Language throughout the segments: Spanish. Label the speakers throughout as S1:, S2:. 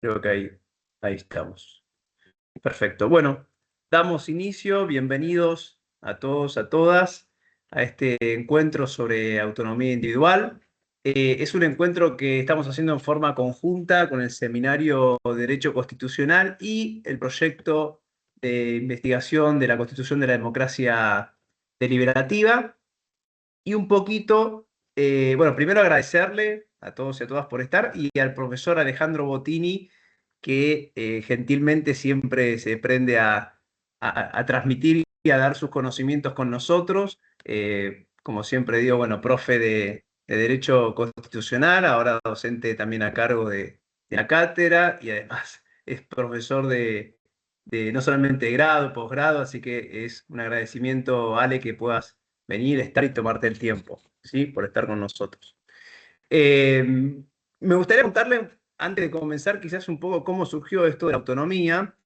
S1: Creo que ahí estamos. Perfecto. Bueno, damos inicio. Bienvenidos a todos, a todas, a este encuentro sobre autonomía individual. Es un encuentro que estamos haciendo en forma conjunta con el Seminario de Derecho Constitucional y el proyecto de investigación de la Constitución de la Democracia Deliberativa. Y un poquito, bueno, primero agradecerle a todos y a todas por estar y al profesor Alejandro Bottini que gentilmente siempre se prende a transmitir y a dar sus conocimientos con nosotros. Como siempre digo, bueno, profe de Derecho Constitucional, ahora docente también a cargo de la cátedra y además es profesor de no solamente de grado, posgrado, así que es un agradecimiento, Ale, que puedas venir, estar y tomarte el tiempo, ¿sí? Por estar con nosotros. Me gustaría contarle, antes de comenzar, quizás un poco cómo surgió esto de la autonomía,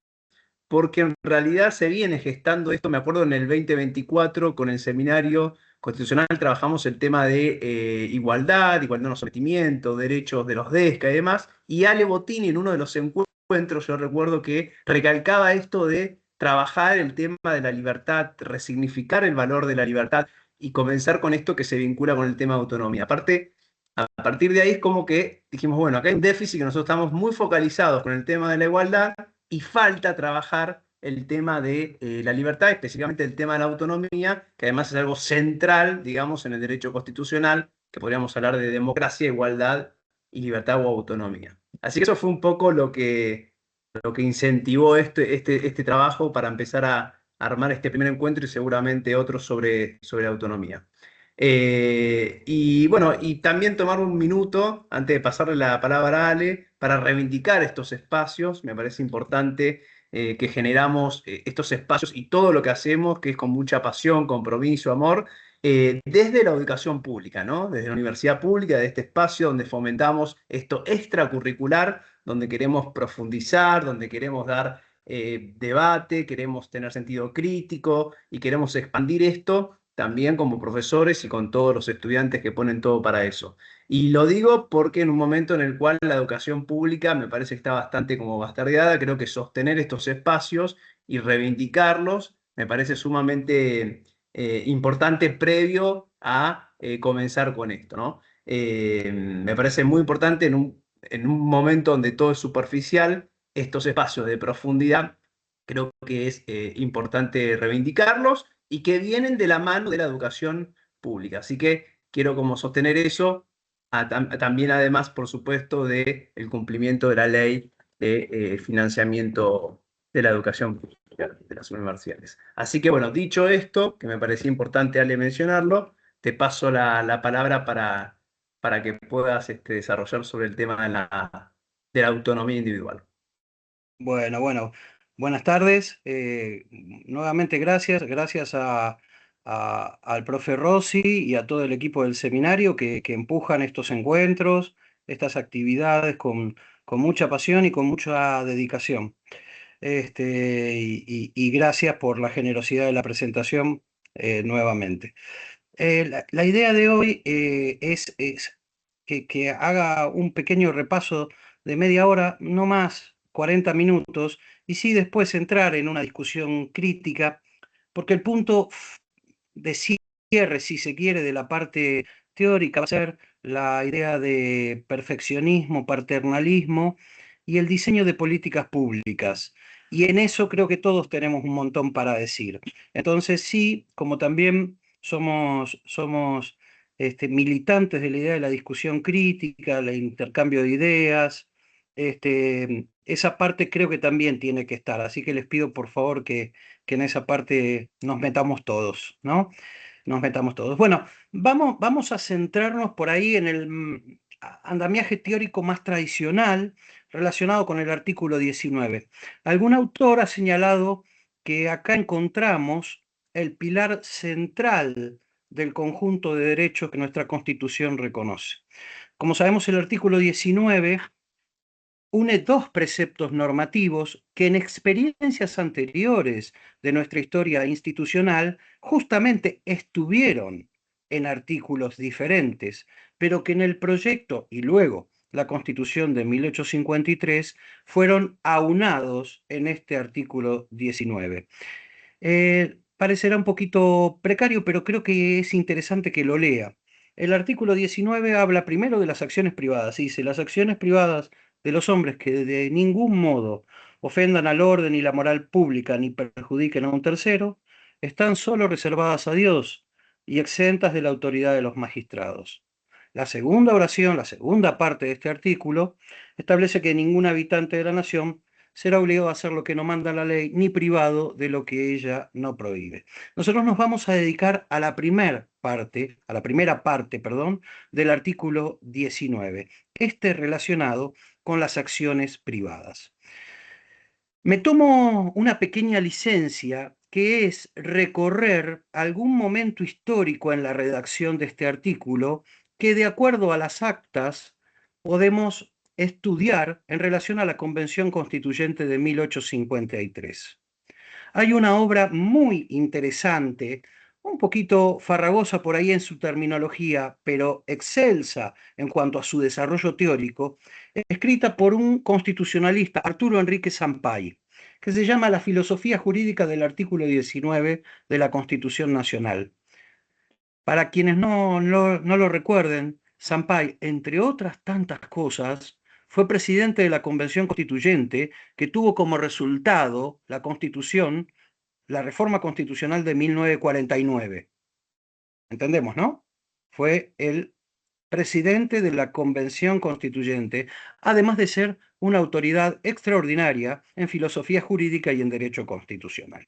S1: porque en realidad se viene gestando esto, me acuerdo en el 2024 con el seminario constitucional trabajamos el tema de igualdad no sometimiento, derechos de los DESCA y demás, y Ale Bottini en uno de los encuentros, yo recuerdo que recalcaba esto de trabajar el tema de la libertad, resignificar el valor de la libertad y comenzar con esto que se vincula con el tema de autonomía. Aparte, a partir de ahí es como que dijimos, bueno, acá hay un déficit que nosotros estamos muy focalizados con el tema de la igualdad y falta trabajar el tema de la libertad, específicamente el tema de la autonomía, que además es algo central, digamos, en el derecho constitucional, que podríamos hablar de democracia, igualdad y libertad o autonomía. Así que eso fue un poco lo que incentivó este trabajo para empezar a armar este primer encuentro y seguramente otros sobre autonomía. Y bueno, y también tomar un minuto antes de pasarle la palabra a Ale para reivindicar estos espacios. Me parece importante que generamos estos espacios y todo lo que hacemos, que es con mucha pasión, compromiso, amor, desde la educación pública, ¿no? Desde la universidad pública, de este espacio donde fomentamos esto extracurricular, donde queremos profundizar, donde queremos dar debate, queremos tener sentido crítico y queremos expandir esto también como profesores y con todos los estudiantes que ponen todo para eso. Y lo digo porque en un momento en el cual la educación pública me parece que está bastante como bastardeada, creo que sostener estos espacios y reivindicarlos me parece sumamente importante previo a comenzar con esto, ¿no? Me parece muy importante en un momento donde todo es superficial, estos espacios de profundidad, creo que es importante reivindicarlos y que vienen de la mano de la educación pública. Así que quiero como sostener eso, también además, por supuesto, del cumplimiento de la ley de financiamiento de la educación pública de las universidades. Así que bueno, dicho esto, que me parecía importante, Ale, mencionarlo, te paso la palabra para que puedas desarrollar sobre el tema de la autonomía individual.
S2: Bueno, buenas tardes. Nuevamente gracias al profe Rossi y a todo el equipo del seminario que empujan estos encuentros, estas actividades con mucha pasión y con mucha dedicación. Y gracias por la generosidad de la presentación nuevamente. La idea de hoy es que haga un pequeño repaso de media hora, no más 40 minutos, y sí después entrar en una discusión crítica, porque el punto de cierre, si se quiere, de la parte teórica va a ser la idea de perfeccionismo, paternalismo y el diseño de políticas públicas. Y en eso creo que todos tenemos un montón para decir. Entonces sí, como también somos militantes de la idea de la discusión crítica, el intercambio de ideas, esa parte creo que también tiene que estar. Así que les pido por favor que en esa parte nos metamos todos, ¿no? Nos metamos todos. Bueno, vamos a centrarnos por ahí en el andamiaje teórico más tradicional relacionado con el artículo 19. Algún autor ha señalado que acá encontramos el pilar central del conjunto de derechos que nuestra Constitución reconoce. Como sabemos, el artículo 19 une dos preceptos normativos que en experiencias anteriores de nuestra historia institucional justamente estuvieron en artículos diferentes, pero que en el proyecto y luego la Constitución de 1853 fueron aunados en este artículo 19. Parecerá un poquito precario, pero creo que es interesante que lo lea. El artículo 19 habla primero de las acciones privadas. Dice, las acciones privadas de los hombres que de ningún modo ofendan al orden y la moral pública ni perjudiquen a un tercero, están solo reservadas a Dios y exentas de la autoridad de los magistrados. La segunda oración, la segunda parte de este artículo, establece que ningún habitante de la nación será obligado a hacer lo que no manda la ley, ni privado de lo que ella no prohíbe. Nosotros nos vamos a dedicar a la primera parte, perdón, del artículo 19, este relacionado con las acciones privadas. Me tomo una pequeña licencia que es recorrer algún momento histórico en la redacción de este artículo que de acuerdo a las actas podemos estudiar en relación a la Convención Constituyente de 1853. Hay una obra muy interesante, un poquito farragosa por ahí en su terminología, pero excelsa en cuanto a su desarrollo teórico, escrita por un constitucionalista, Arturo Enrique Sampay, que se llama La filosofía jurídica del artículo 19 de la Constitución Nacional. Para quienes no lo recuerden, Sampay, entre otras tantas cosas, fue presidente de la Convención Constituyente que tuvo como resultado la Constitución, la reforma constitucional de 1949. ¿Entendemos, no? Fue el presidente de la Convención Constituyente, además de ser una autoridad extraordinaria en filosofía jurídica y en derecho constitucional.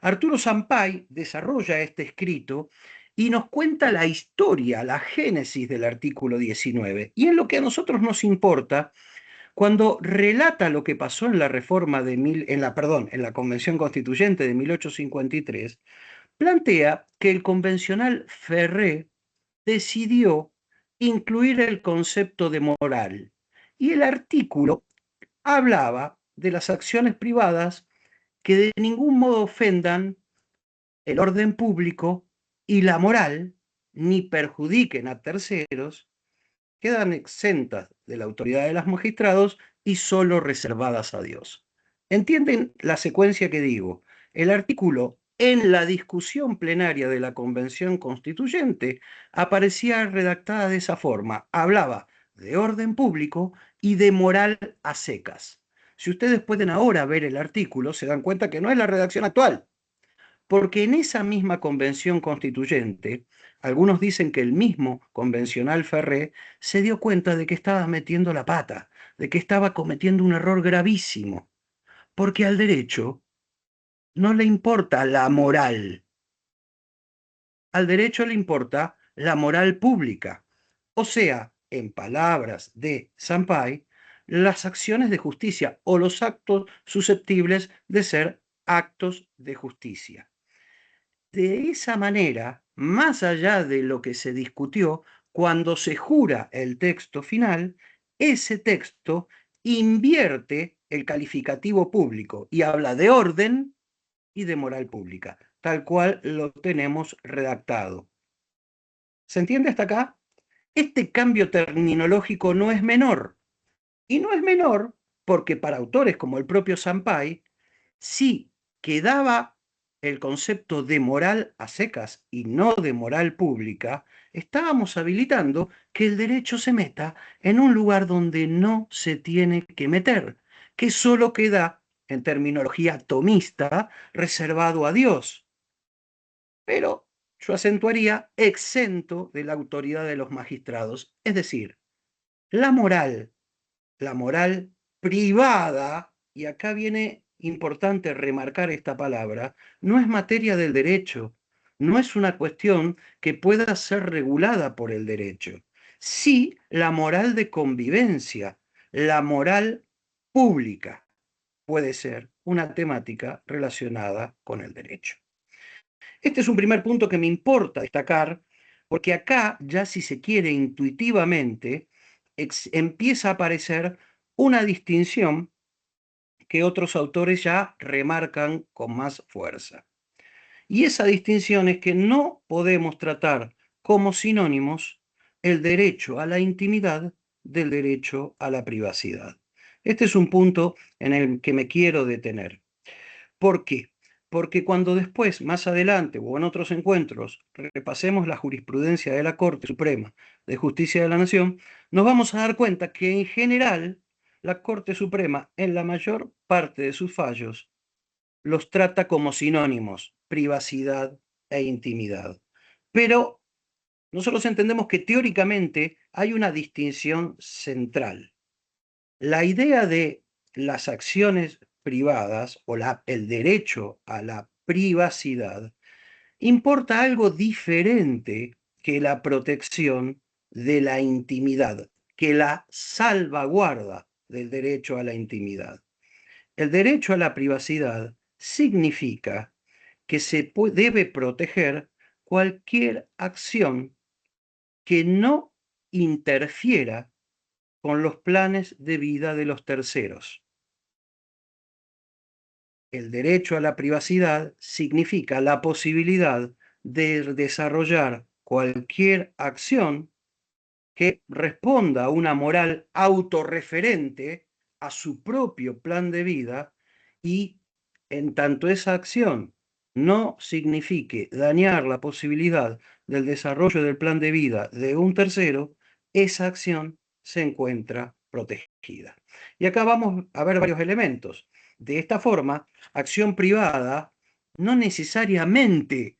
S2: Arturo Sampay desarrolla este escrito y nos cuenta la historia, la génesis del artículo 19. Y en lo que a nosotros nos importa, cuando relata lo que pasó en la reforma en la Convención Constituyente de 1853, plantea que el convencional Ferré decidió incluir el concepto de moral y el artículo hablaba de las acciones privadas que de ningún modo ofendan el orden público y la moral, ni perjudiquen a terceros, quedan exentas de la autoridad de los magistrados y solo reservadas a Dios. ¿Entienden la secuencia que digo? El artículo en la discusión plenaria de la Convención Constituyente aparecía redactada de esa forma. Hablaba de orden público y de moral a secas. Si ustedes pueden ahora ver el artículo, se dan cuenta que no es la redacción actual, porque en esa misma convención constituyente, algunos dicen que el mismo convencional Ferré se dio cuenta de que estaba metiendo la pata, de que estaba cometiendo un error gravísimo, porque al derecho no le importa la moral, al derecho le importa la moral pública, o sea, en palabras de Sampay, las acciones de justicia o los actos susceptibles de ser actos de justicia. De esa manera, más allá de lo que se discutió, cuando se jura el texto final, ese texto invierte el calificativo público y habla de orden y de moral pública, tal cual lo tenemos redactado. ¿Se entiende hasta acá? Este cambio terminológico no es menor, y no es menor porque para autores como el propio Sampay, sí quedaba el concepto de moral a secas y no de moral pública, estábamos habilitando que el derecho se meta en un lugar donde no se tiene que meter, que solo queda, en terminología tomista, reservado a Dios. Pero yo acentuaría exento de la autoridad de los magistrados. Es decir, la moral privada, y acá viene importante remarcar esta palabra, no es materia del derecho, no es una cuestión que pueda ser regulada por el derecho. Sí, la moral de convivencia, la moral pública puede ser una temática relacionada con el derecho. Este es un primer punto que me importa destacar, porque acá ya si se quiere intuitivamente, empieza a aparecer una distinción que otros autores ya remarcan con más fuerza. Y esa distinción es que no podemos tratar como sinónimos el derecho a la intimidad del derecho a la privacidad. Este es un punto en el que me quiero detener. ¿Por qué? Porque cuando después, más adelante o en otros encuentros, repasemos la jurisprudencia de la Corte Suprema de Justicia de la Nación, nos vamos a dar cuenta que en general la Corte Suprema, en la mayor parte de sus fallos, los trata como sinónimos, privacidad e intimidad. Pero nosotros entendemos que teóricamente hay una distinción central. La idea de las acciones privadas o el derecho a la privacidad importa algo diferente que la protección de la intimidad, que la salvaguarda del derecho a la intimidad. El derecho a la privacidad significa que se debe proteger cualquier acción que no interfiera con los planes de vida de los terceros. El derecho a la privacidad significa la posibilidad de desarrollar cualquier acción que responda a una moral autorreferente a su propio plan de vida y en tanto esa acción no signifique dañar la posibilidad del desarrollo del plan de vida de un tercero, esa acción se encuentra protegida. Y acá vamos a ver varios elementos. De esta forma, acción privada no necesariamente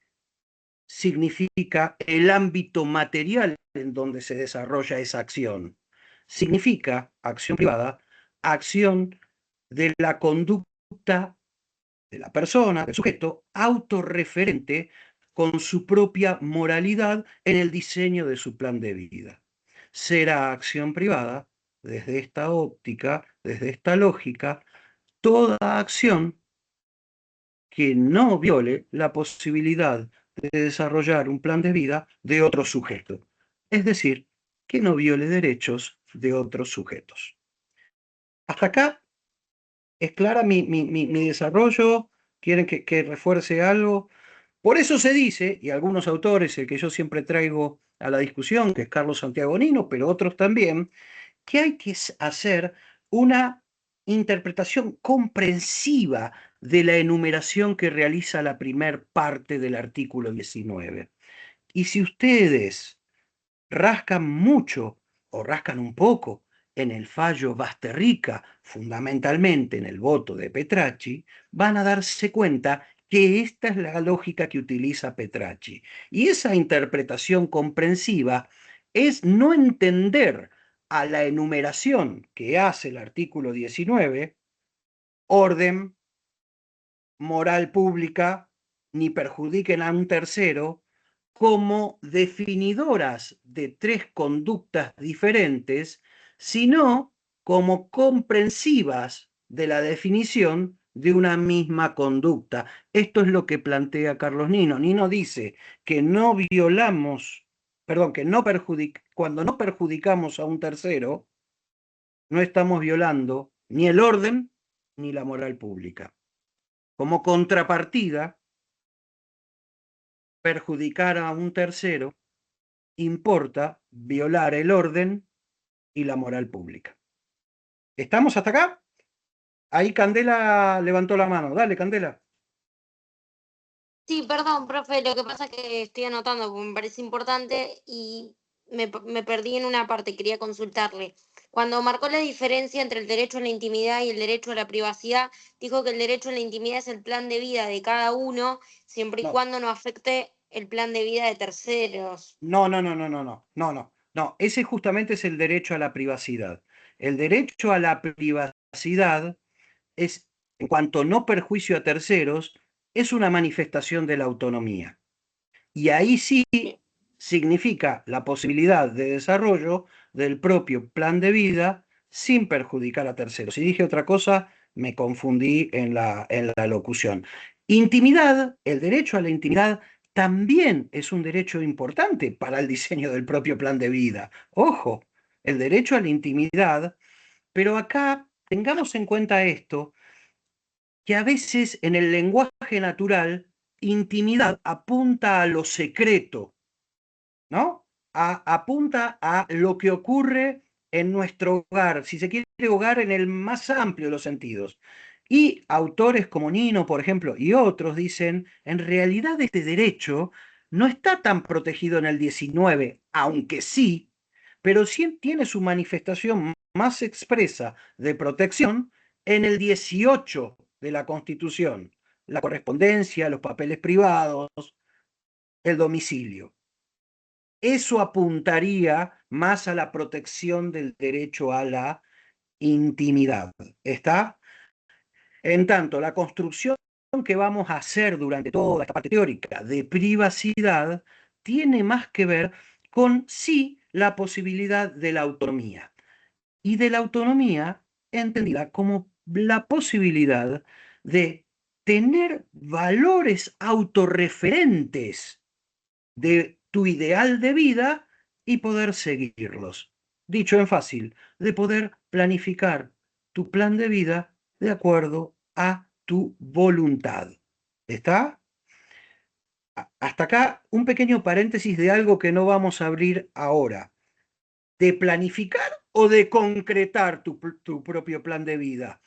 S2: significa el ámbito material en donde se desarrolla esa acción. Significa, acción privada, acción de la conducta de la persona, del sujeto, autorreferente con su propia moralidad en el diseño de su plan de vida. Será acción privada, desde esta óptica, desde esta lógica, toda acción que no viole la posibilidad de desarrollar un plan de vida de otro sujeto, es decir, que no viole derechos de otros sujetos. Hasta acá es clara mi desarrollo, quieren que refuerce algo. Por eso se dice, y algunos autores, el que yo siempre traigo a la discusión, que es Carlos Santiago Nino, pero otros también, que hay que hacer una interpretación comprensiva de la enumeración que realiza la primer parte del artículo 19. Y si ustedes rascan mucho o rascan un poco en el fallo Basterrica, fundamentalmente en el voto de Petracci, van a darse cuenta que esta es la lógica que utiliza Petracci. Y esa interpretación comprensiva es no entender a la enumeración que hace el artículo 19, orden, moral pública, ni perjudiquen a un tercero, como definidoras de tres conductas diferentes, sino como comprensivas de la definición de una misma conducta. Esto es lo que plantea Carlos Nino. Nino dice que no violamos, perdón, que no cuando no perjudicamos a un tercero, no estamos violando ni el orden ni la moral pública. Como contrapartida, perjudicar a un tercero importa violar el orden y la moral pública. ¿Estamos hasta acá? Ahí Candela levantó la mano. Dale, Candela.
S3: Sí, perdón, profe, lo que pasa es que estoy anotando porque me parece importante y me perdí en una parte, quería consultarle. Cuando marcó la diferencia entre el derecho a la intimidad y el derecho a la privacidad, dijo que el derecho a la intimidad es el plan de vida de cada uno, siempre y
S2: No,
S3: cuando no afecte el plan de vida de terceros.
S2: no. Ese justamente es el derecho a la privacidad. El derecho a la privacidad es, en cuanto no perjuicio a terceros, es una manifestación de la autonomía. Y ahí sí significa la posibilidad de desarrollo del propio plan de vida sin perjudicar a terceros. Si dije otra cosa, me confundí en la locución. Intimidad, el derecho a la intimidad también es un derecho importante para el diseño del propio plan de vida. Ojo, el derecho a la intimidad, pero acá tengamos en cuenta esto, que a veces en el lenguaje natural, intimidad apunta a lo secreto, ¿no? Apunta a lo que ocurre en nuestro hogar, si se quiere hogar en el más amplio de los sentidos. Y autores como Nino, por ejemplo, y otros dicen, en realidad este derecho no está tan protegido en el 19, aunque sí, pero sí tiene su manifestación más expresa de protección en el 18 de la Constitución, la correspondencia, los papeles privados, el domicilio. Eso apuntaría más a la protección del derecho a la intimidad. ¿Está? En tanto, la construcción que vamos a hacer durante toda esta parte teórica de privacidad tiene más que ver con sí la posibilidad de la autonomía. Y de la autonomía entendida como la posibilidad de tener valores autorreferentes de tu ideal de vida y poder seguirlos. Dicho en fácil, de poder planificar tu plan de vida de acuerdo a tu voluntad. ¿Está? Hasta acá un pequeño paréntesis de algo que no vamos a abrir ahora. ¿De planificar o de concretar tu propio plan de vida?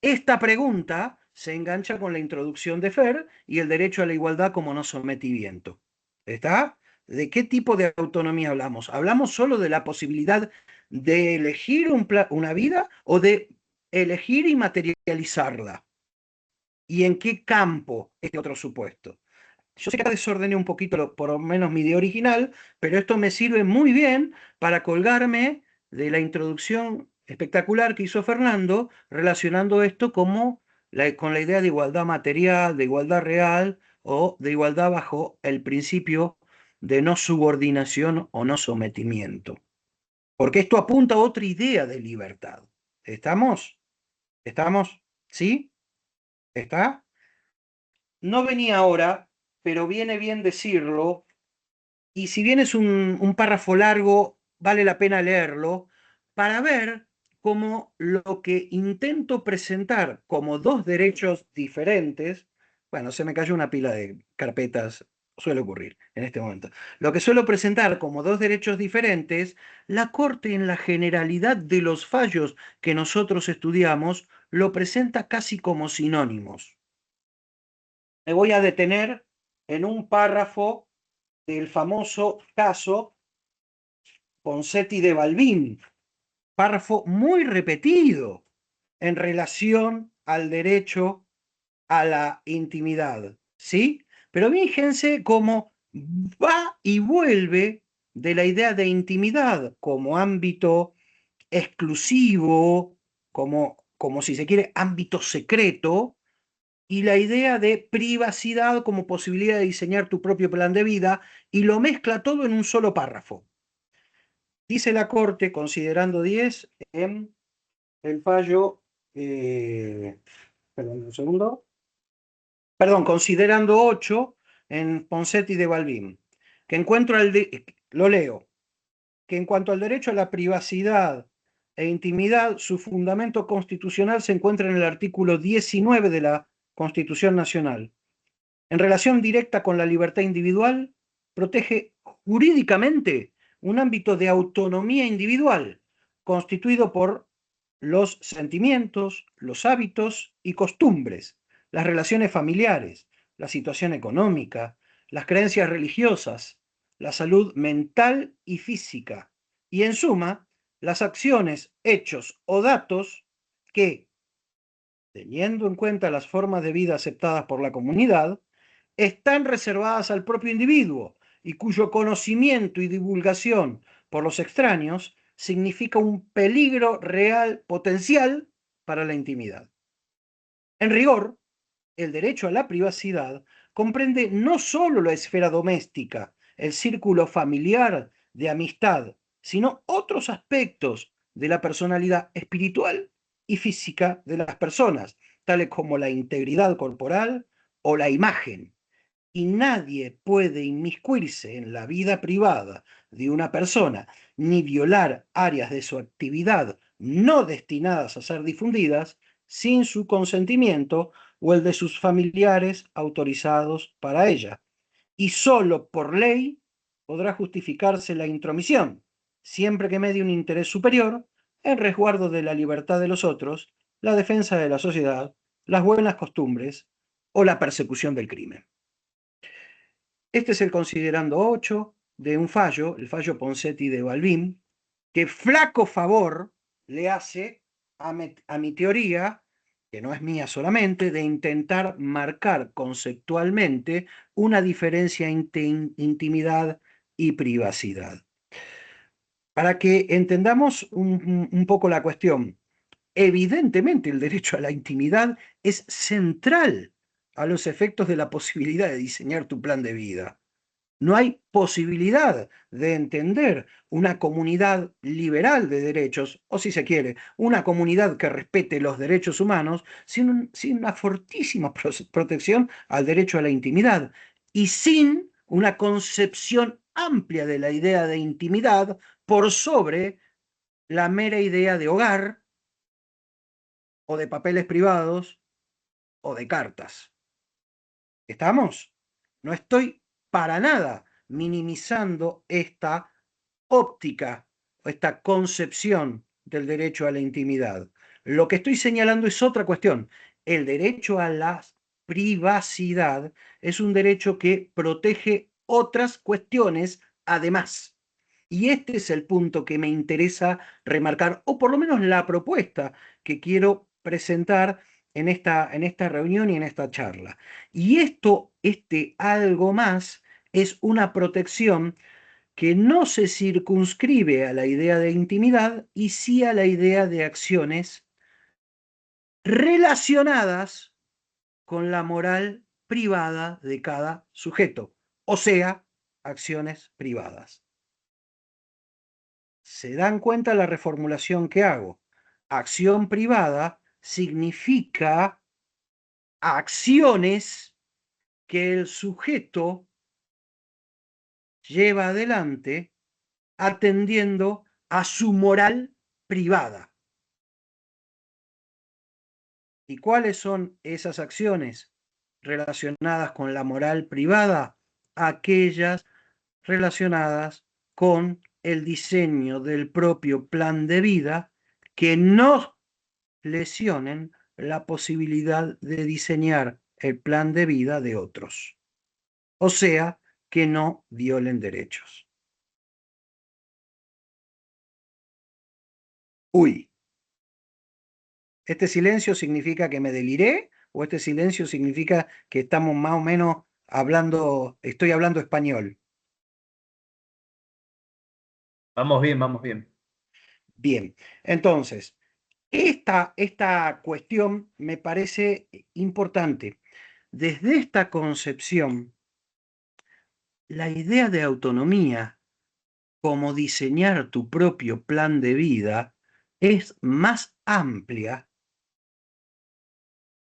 S2: Esta pregunta se engancha con la introducción de Fer y el derecho a la igualdad como no sometimiento. ¿Está? ¿De qué tipo de autonomía hablamos? ¿Hablamos solo de la posibilidad de elegir una vida o de elegir y materializarla? ¿Y en qué campo este otro supuesto? Yo sé que acá desordené un poquito, por lo menos mi idea original, pero esto me sirve muy bien para colgarme de la introducción espectacular que hizo Fernando, relacionando esto con la idea de igualdad material, de igualdad real o de igualdad bajo el principio de no subordinación o no sometimiento. Porque esto apunta a otra idea de libertad. ¿Estamos? ¿Estamos? ¿Sí? ¿Está? No venía ahora, pero viene bien decirlo, y si bien es un párrafo largo, vale la pena leerlo, para ver cómo lo que intento presentar como dos derechos diferentes, bueno, se me cayó una pila de carpetas, suele ocurrir en este momento, lo que suelo presentar como dos derechos diferentes, la Corte en la generalidad de los fallos que nosotros estudiamos lo presenta casi como sinónimos. Me voy a detener en un párrafo del famoso caso Ponseti de Balbín, párrafo muy repetido en relación al derecho a la intimidad, ¿sí? Pero fíjense cómo va y vuelve de la idea de intimidad como ámbito exclusivo, como si se quiere, ámbito secreto, y la idea de privacidad como posibilidad de diseñar tu propio plan de vida, y lo mezcla todo en un solo párrafo. Dice la Corte, considerando 10, en el fallo, perdón, un segundo, perdón, considerando 8, en Ponseti de Balbín, que lo leo, que en cuanto al derecho a la privacidad e intimidad, su fundamento constitucional se encuentra en el artículo 19 de la Constitución Nacional. En relación directa con la libertad individual, protege jurídicamente un ámbito de autonomía individual, constituido por los sentimientos, los hábitos y costumbres, las relaciones familiares, la situación económica, las creencias religiosas, la salud mental y física, y en suma, las acciones, hechos o datos que, teniendo en cuenta las formas de vida aceptadas por la comunidad, están reservadas al propio individuo y cuyo conocimiento y divulgación por los extraños significa un peligro real potencial para la intimidad. En rigor, el derecho a la privacidad comprende no solo la esfera doméstica, el círculo familiar de amistad, sino otros aspectos de la personalidad espiritual y física de las personas, tales como la integridad corporal o la imagen. Y nadie puede inmiscuirse en la vida privada de una persona ni violar áreas de su actividad no destinadas a ser difundidas sin su consentimiento o el de sus familiares autorizados para ella. Y solo por ley podrá justificarse la intromisión, siempre que medie un interés superior en resguardo de la libertad de los otros, la defensa de la sociedad, las buenas costumbres o la persecución del crimen. Este es el considerando 8 de un fallo, el fallo Ponseti de Balbín, que flaco favor le hace a mi teoría, que no es mía solamente, de intentar marcar conceptualmente una diferencia entre intimidad y privacidad. Para que entendamos un poco la cuestión, evidentemente el derecho a la intimidad es central a los efectos de la posibilidad de diseñar tu plan de vida. No hay posibilidad de entender una comunidad liberal de derechos, o si se quiere, una comunidad que respete los derechos humanos, sin una fortísima protección al derecho a la intimidad y sin una concepción amplia de la idea de intimidad por sobre la mera idea de hogar o de papeles privados o de cartas. ¿Estamos? No estoy para nada minimizando esta óptica o esta concepción del derecho a la intimidad. Lo que estoy señalando es otra cuestión. El derecho a la privacidad es un derecho que protege otras cuestiones además. Y este es el punto que me interesa remarcar, o por lo menos la propuesta que quiero presentar en esta reunión y en esta charla. Y este algo más es una protección que no se circunscribe a la idea de intimidad y sí a la idea de acciones relacionadas con la moral privada de cada sujeto, o sea, acciones privadas. ¿Se dan cuenta la reformulación que hago? Acción privada significa acciones que el sujeto lleva adelante atendiendo a su moral privada. ¿Y cuáles son esas acciones relacionadas con la moral privada? Aquellas relacionadas con el diseño del propio plan de vida que no lesionen la posibilidad de diseñar el plan de vida de otros. O sea, que no violen derechos. Uy, ¿este silencio significa que me deliré? ¿O este silencio significa que estamos más o menos hablando, estoy hablando español?
S1: Vamos bien, vamos bien.
S2: Bien, entonces, esta cuestión me parece importante. Desde esta concepción, la idea de autonomía como diseñar tu propio plan de vida es más amplia,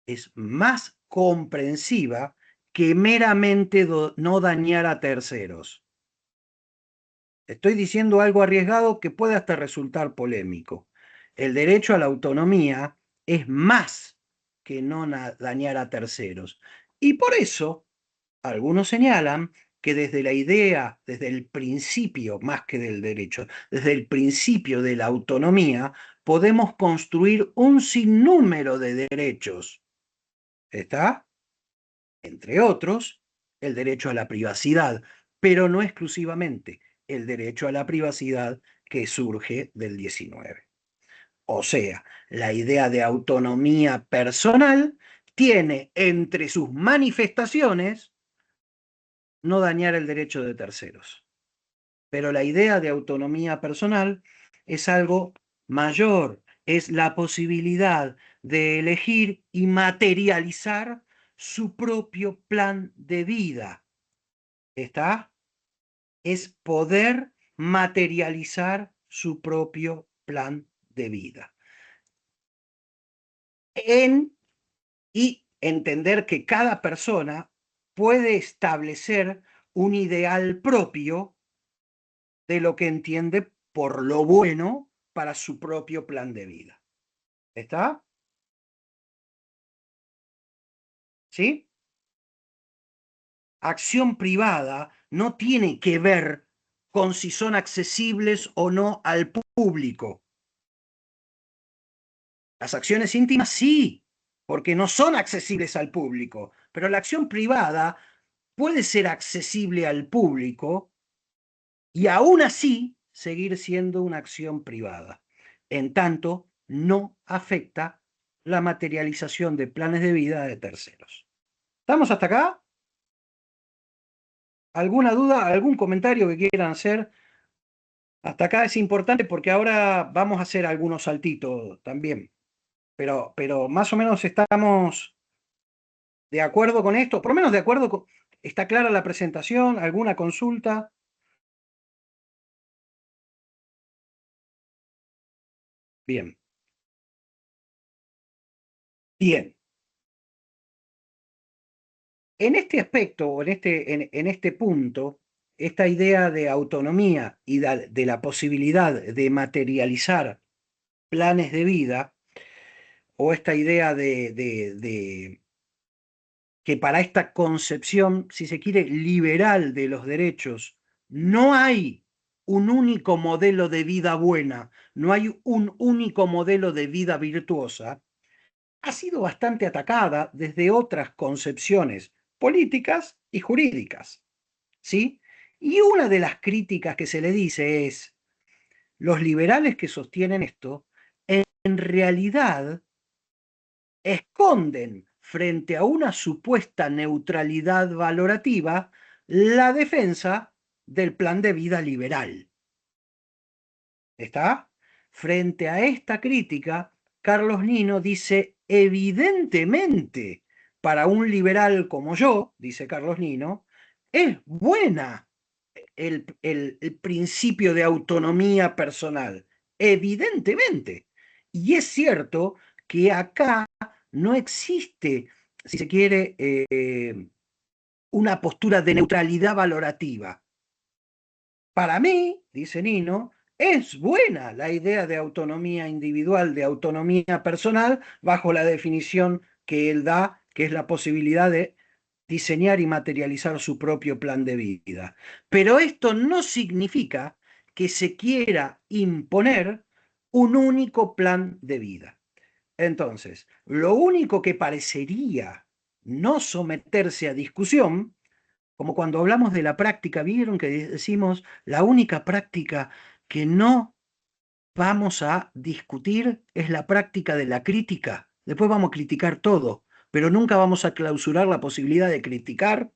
S2: es más comprensiva que meramente no dañar a terceros. Estoy diciendo algo arriesgado que puede hasta resultar polémico. El derecho a la autonomía es más que no dañar a terceros. Y por eso, algunos señalan que desde la idea, desde el principio, más que del derecho, desde el principio de la autonomía, podemos construir un sinnúmero de derechos. ¿Está? Entre otros, el derecho a la privacidad, pero no exclusivamente el derecho a la privacidad que surge del 19. O sea, la idea de autonomía personal tiene entre sus manifestaciones no dañar el derecho de terceros. Pero la idea de autonomía personal es algo mayor, es la posibilidad de elegir y materializar su propio plan de vida. ¿Está? Es poder materializar su propio plan de vida. Y entender que cada persona puede establecer un ideal propio de lo que entiende por lo bueno para su propio plan de vida. ¿Está? ¿Sí? Acción privada no tiene que ver con si son accesibles o no al público. Las acciones íntimas sí, porque no son accesibles al público, pero la acción privada puede ser accesible al público y aún así seguir siendo una acción privada. En tanto, no afecta la materialización de planes de vida de terceros. ¿Estamos hasta acá? ¿Alguna duda, algún comentario que quieran hacer? Hasta acá es importante porque ahora vamos a hacer algunos saltitos también. Pero más o menos estamos de acuerdo con esto, por lo menos de acuerdo con... ¿Está clara la presentación? ¿Alguna consulta? Bien. Bien. En este aspecto, o en este punto, esta idea de autonomía y de la posibilidad de materializar planes de vida, o esta idea de que para esta concepción, si se quiere, liberal de los derechos, no hay un único modelo de vida buena, no hay un único modelo de vida virtuosa, ha sido bastante atacada desde otras concepciones políticas y jurídicas, ¿sí? Y una de las críticas que se le dice es, los liberales que sostienen esto, en realidad esconden frente a una supuesta neutralidad valorativa la defensa del plan de vida liberal. ¿Está? Frente a esta crítica, Carlos Nino dice, evidentemente, para un liberal como yo, dice Carlos Nino, es buena el principio de autonomía personal, evidentemente. Y es cierto que acá no existe, si se quiere, una postura de neutralidad valorativa. Para mí, dice Nino, es buena la idea de autonomía individual, de autonomía personal, bajo la definición que él da, que es la posibilidad de diseñar y materializar su propio plan de vida. Pero esto no significa que se quiera imponer un único plan de vida. Entonces, lo único que parecería no someterse a discusión, como cuando hablamos de la práctica, vieron que decimos la única práctica que no vamos a discutir es la práctica de la crítica. Después vamos a criticar todo, pero nunca vamos a clausurar la posibilidad de criticar.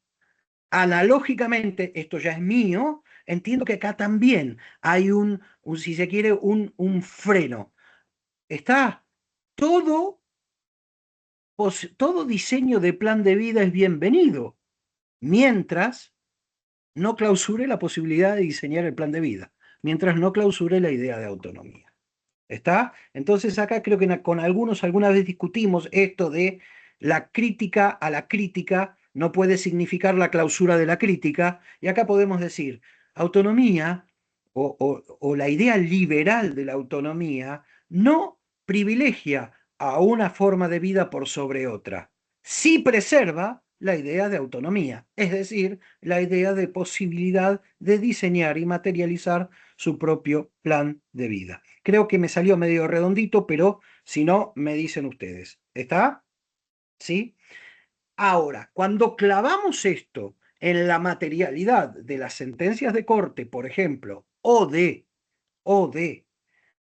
S2: Analógicamente, esto ya es mío, entiendo que acá también hay si se quiere, un freno. Está todo, todo diseño de plan de vida es bienvenido, mientras no clausure la posibilidad de diseñar el plan de vida, mientras no clausure la idea de autonomía. ¿Está? Entonces acá creo que con algunos alguna vez discutimos esto de la crítica a la crítica no puede significar la clausura de la crítica, y acá podemos decir, autonomía o la idea liberal de la autonomía no privilegia a una forma de vida por sobre otra, sí preserva la idea de autonomía, es decir, la idea de posibilidad de diseñar y materializar su propio plan de vida. Creo que me salió medio redondito, pero si no, me dicen ustedes. ¿Está? ¿Sí? Ahora, cuando clavamos esto en la materialidad de las sentencias de corte, por ejemplo, o de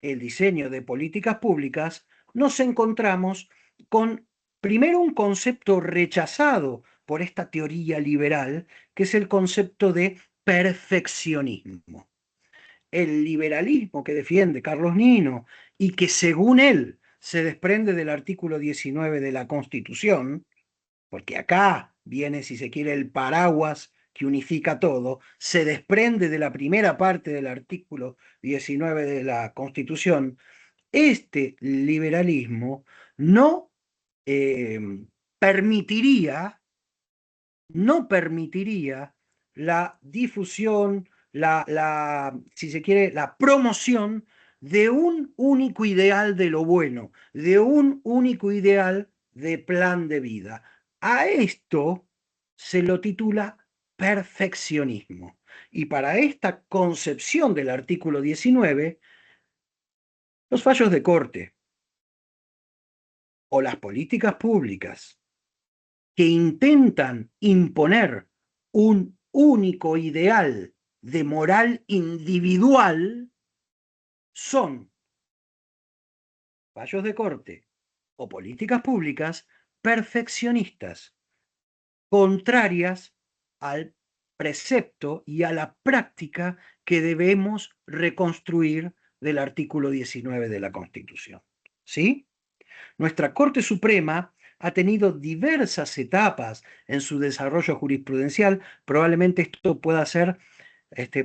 S2: el diseño de políticas públicas, nos encontramos con primero un concepto rechazado por esta teoría liberal, que es el concepto de perfeccionismo. El liberalismo que defiende Carlos Nino y que según él se desprende del artículo 19 de la Constitución, porque acá viene, si se quiere, el paraguas que unifica todo, se desprende de la primera parte del artículo 19 de la Constitución. Este liberalismo no eh, permitiría, no permitiría la difusión, si se quiere, la promoción de un único ideal de lo bueno, de un único ideal de plan de vida. A esto se lo titula perfeccionismo. Y para esta concepción del artículo 19, los fallos de corte, o las políticas públicas que intentan imponer un único ideal de moral individual son fallos de corte o políticas públicas perfeccionistas, contrarias al precepto y a la práctica que debemos reconstruir del artículo 19 de la Constitución. ¿Sí? Nuestra Corte Suprema ha tenido diversas etapas en su desarrollo jurisprudencial, probablemente esto pueda ser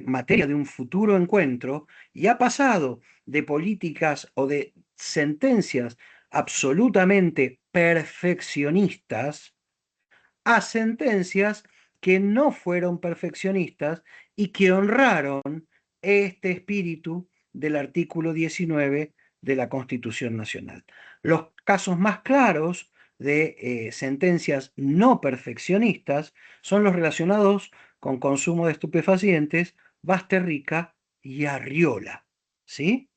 S2: materia de un futuro encuentro, y ha pasado de políticas o de sentencias absolutamente perfeccionistas a sentencias que no fueron perfeccionistas y que honraron este espíritu del artículo 19 de la Constitución Nacional. Los casos más claros de sentencias no perfeccionistas son los relacionados con consumo de estupefacientes, Basterrica y Arriola. ¿Sí?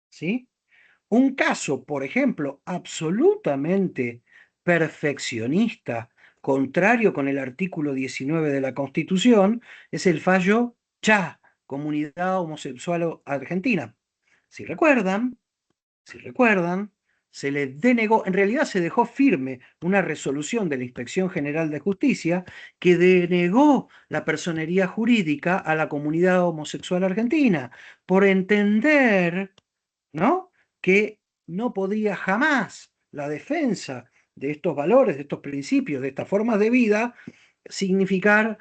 S2: ¿Sí? Un caso, por ejemplo, absolutamente perfeccionista, contrario con el artículo 19 de la Constitución, es el fallo CHA, Comunidad Homosexual Argentina. Si recuerdan, si recuerdan, se le denegó, en realidad se dejó firme una resolución de la Inspección General de Justicia que denegó la personería jurídica a la comunidad homosexual argentina por entender, ¿no?, que no podía jamás la defensa de estos valores, de estos principios, de estas formas de vida, significar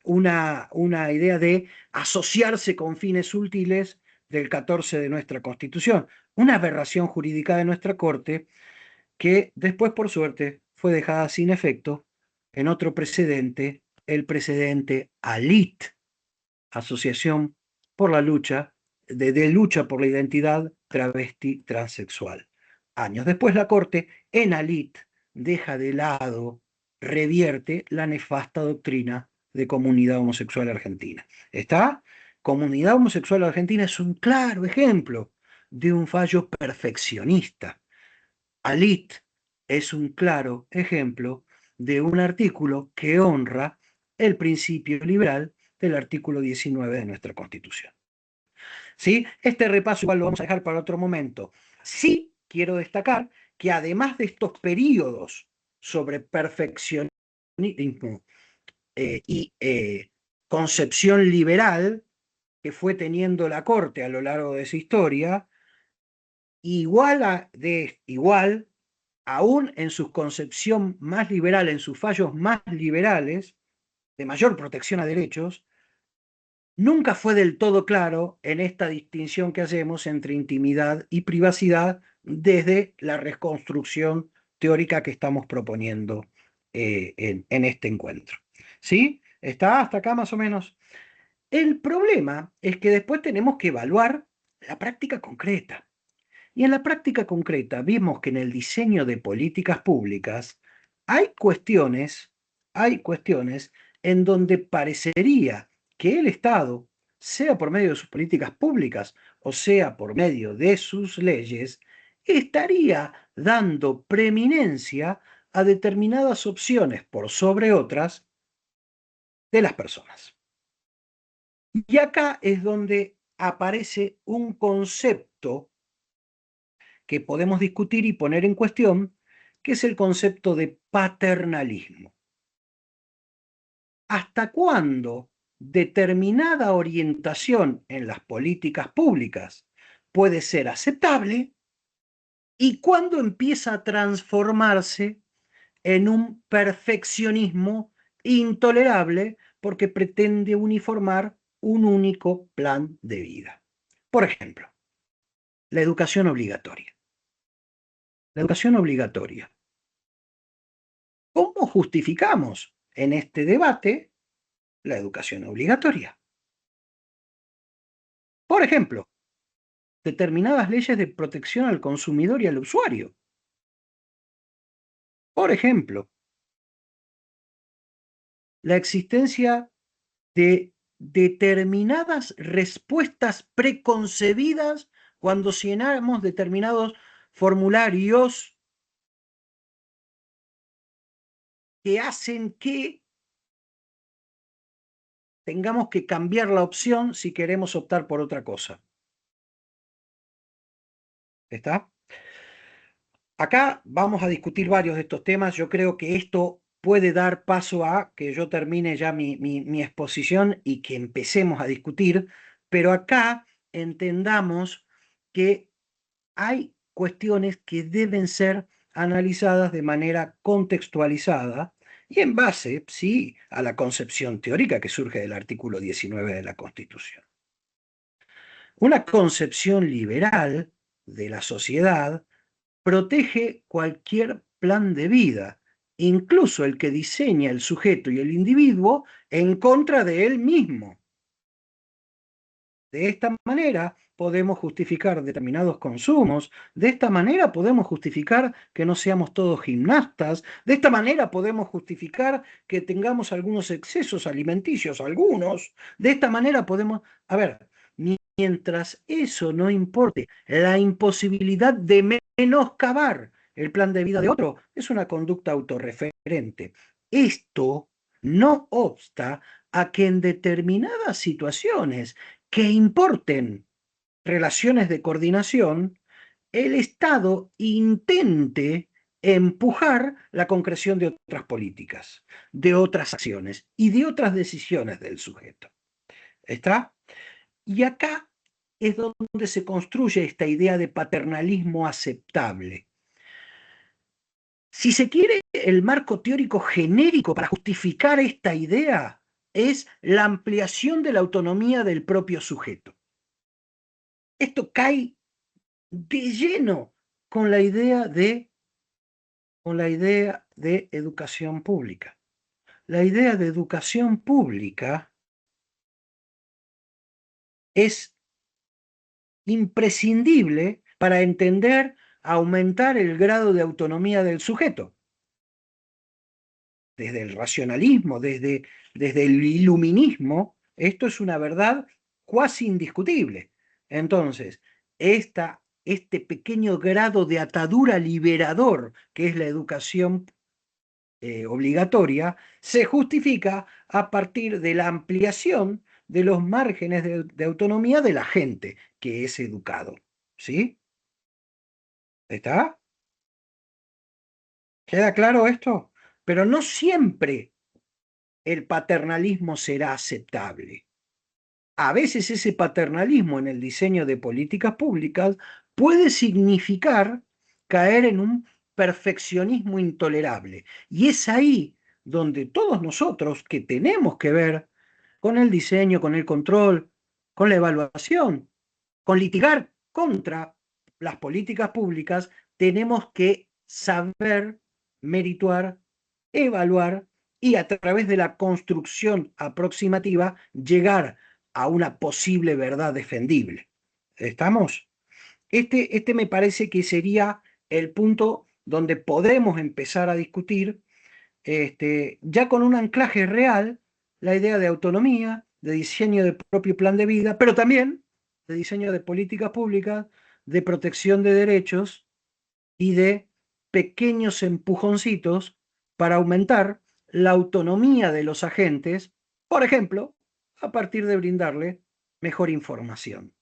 S2: una idea de asociarse con fines útiles del 14 de nuestra Constitución. Una aberración jurídica de nuestra Corte que después, por suerte, fue dejada sin efecto en otro precedente, el precedente ALIT, Asociación por la Lucha, de Lucha por la Identidad Travesti Transexual. Años después, la Corte, en ALIT, deja de lado, revierte la nefasta doctrina de Comunidad Homosexual Argentina. ¿Está? Comunidad Homosexual Argentina es un claro ejemplo de un fallo perfeccionista. ALIT es un claro ejemplo de un artículo que honra el principio liberal del artículo 19 de nuestra Constitución. ¿Sí? Este repaso igual lo vamos a dejar para otro momento. Sí quiero destacar que además de estos periodos sobre perfeccionismo y concepción liberal que fue teniendo la Corte a lo largo de su historia, igual, aún en su concepción más liberal, en sus fallos más liberales, de mayor protección a derechos, nunca fue del todo claro en esta distinción que hacemos entre intimidad y privacidad desde la reconstrucción teórica que estamos proponiendo en este encuentro. ¿Sí? ¿Está hasta acá más o menos? El problema es que después tenemos que evaluar la práctica concreta. Y en la práctica concreta vimos que en el diseño de políticas públicas hay cuestiones en donde parecería que el Estado, sea por medio de sus políticas públicas o sea por medio de sus leyes, estaría dando preeminencia a determinadas opciones por sobre otras de las personas. Y acá es donde aparece un concepto que podemos discutir y poner en cuestión, que es el concepto de paternalismo. ¿Hasta cuándo determinada orientación en las políticas públicas puede ser aceptable y cuándo empieza a transformarse en un perfeccionismo intolerable porque pretende uniformar un único plan de vida? Por ejemplo, la educación obligatoria. La educación obligatoria. ¿Cómo justificamos en este debate la educación obligatoria? Por ejemplo, determinadas leyes de protección al consumidor y al usuario. Por ejemplo, la existencia de determinadas respuestas preconcebidas cuando llenamos determinados formularios que hacen que tengamos que cambiar la opción si queremos optar por otra cosa. ¿Está? Acá vamos a discutir varios de estos temas. Yo creo que esto puede dar paso a que yo termine ya mi exposición y que empecemos a discutir, pero acá entendamos que hay cuestiones que deben ser analizadas de manera contextualizada y en base, sí, a la concepción teórica que surge del artículo 19 de la Constitución. Una concepción liberal de la sociedad protege cualquier plan de vida, incluso el que diseña el sujeto y el individuo en contra de él mismo. De esta manera podemos justificar determinados consumos, de esta manera podemos justificar que no seamos todos gimnastas, de esta manera podemos justificar que tengamos algunos excesos alimenticios, algunos, de esta manera podemos... A ver, mientras eso no importe, la imposibilidad de menoscabar el plan de vida de otro es una conducta autorreferente. Esto no obsta a que en determinadas situaciones que importen relaciones de coordinación, el Estado intente empujar la concreción de otras políticas, de otras acciones y de otras decisiones del sujeto. ¿Está? Y acá es donde se construye esta idea de paternalismo aceptable. Si se quiere, el marco teórico genérico para justificar esta idea es la ampliación de la autonomía del propio sujeto. Esto cae de lleno con la idea de educación pública. La idea de educación pública es imprescindible para entender aumentar el grado de autonomía del sujeto. Desde el racionalismo, desde el iluminismo, esto es una verdad cuasi indiscutible. Entonces, este pequeño grado de atadura liberador que es la educación obligatoria, se justifica a partir de la ampliación de los márgenes de autonomía de la gente que es educado. ¿Sí? ¿Está? ¿Queda claro esto? Pero no siempre el paternalismo será aceptable. A veces ese paternalismo en el diseño de políticas públicas puede significar caer en un perfeccionismo intolerable. Y es ahí donde todos nosotros que tenemos que ver con el diseño, con el control, con la evaluación, con litigar contra las políticas públicas, tenemos que saber merituar, evaluar y a través de la construcción aproximativa llegar a una posible verdad defendible. ¿Estamos? Este me parece que sería el punto donde podemos empezar a discutir ya con un anclaje real la idea de autonomía, de diseño de propio plan de vida, pero también de diseño de políticas públicas, de protección de derechos y de pequeños empujoncitos para aumentar la autonomía de los agentes, por ejemplo, a partir de brindarle mejor información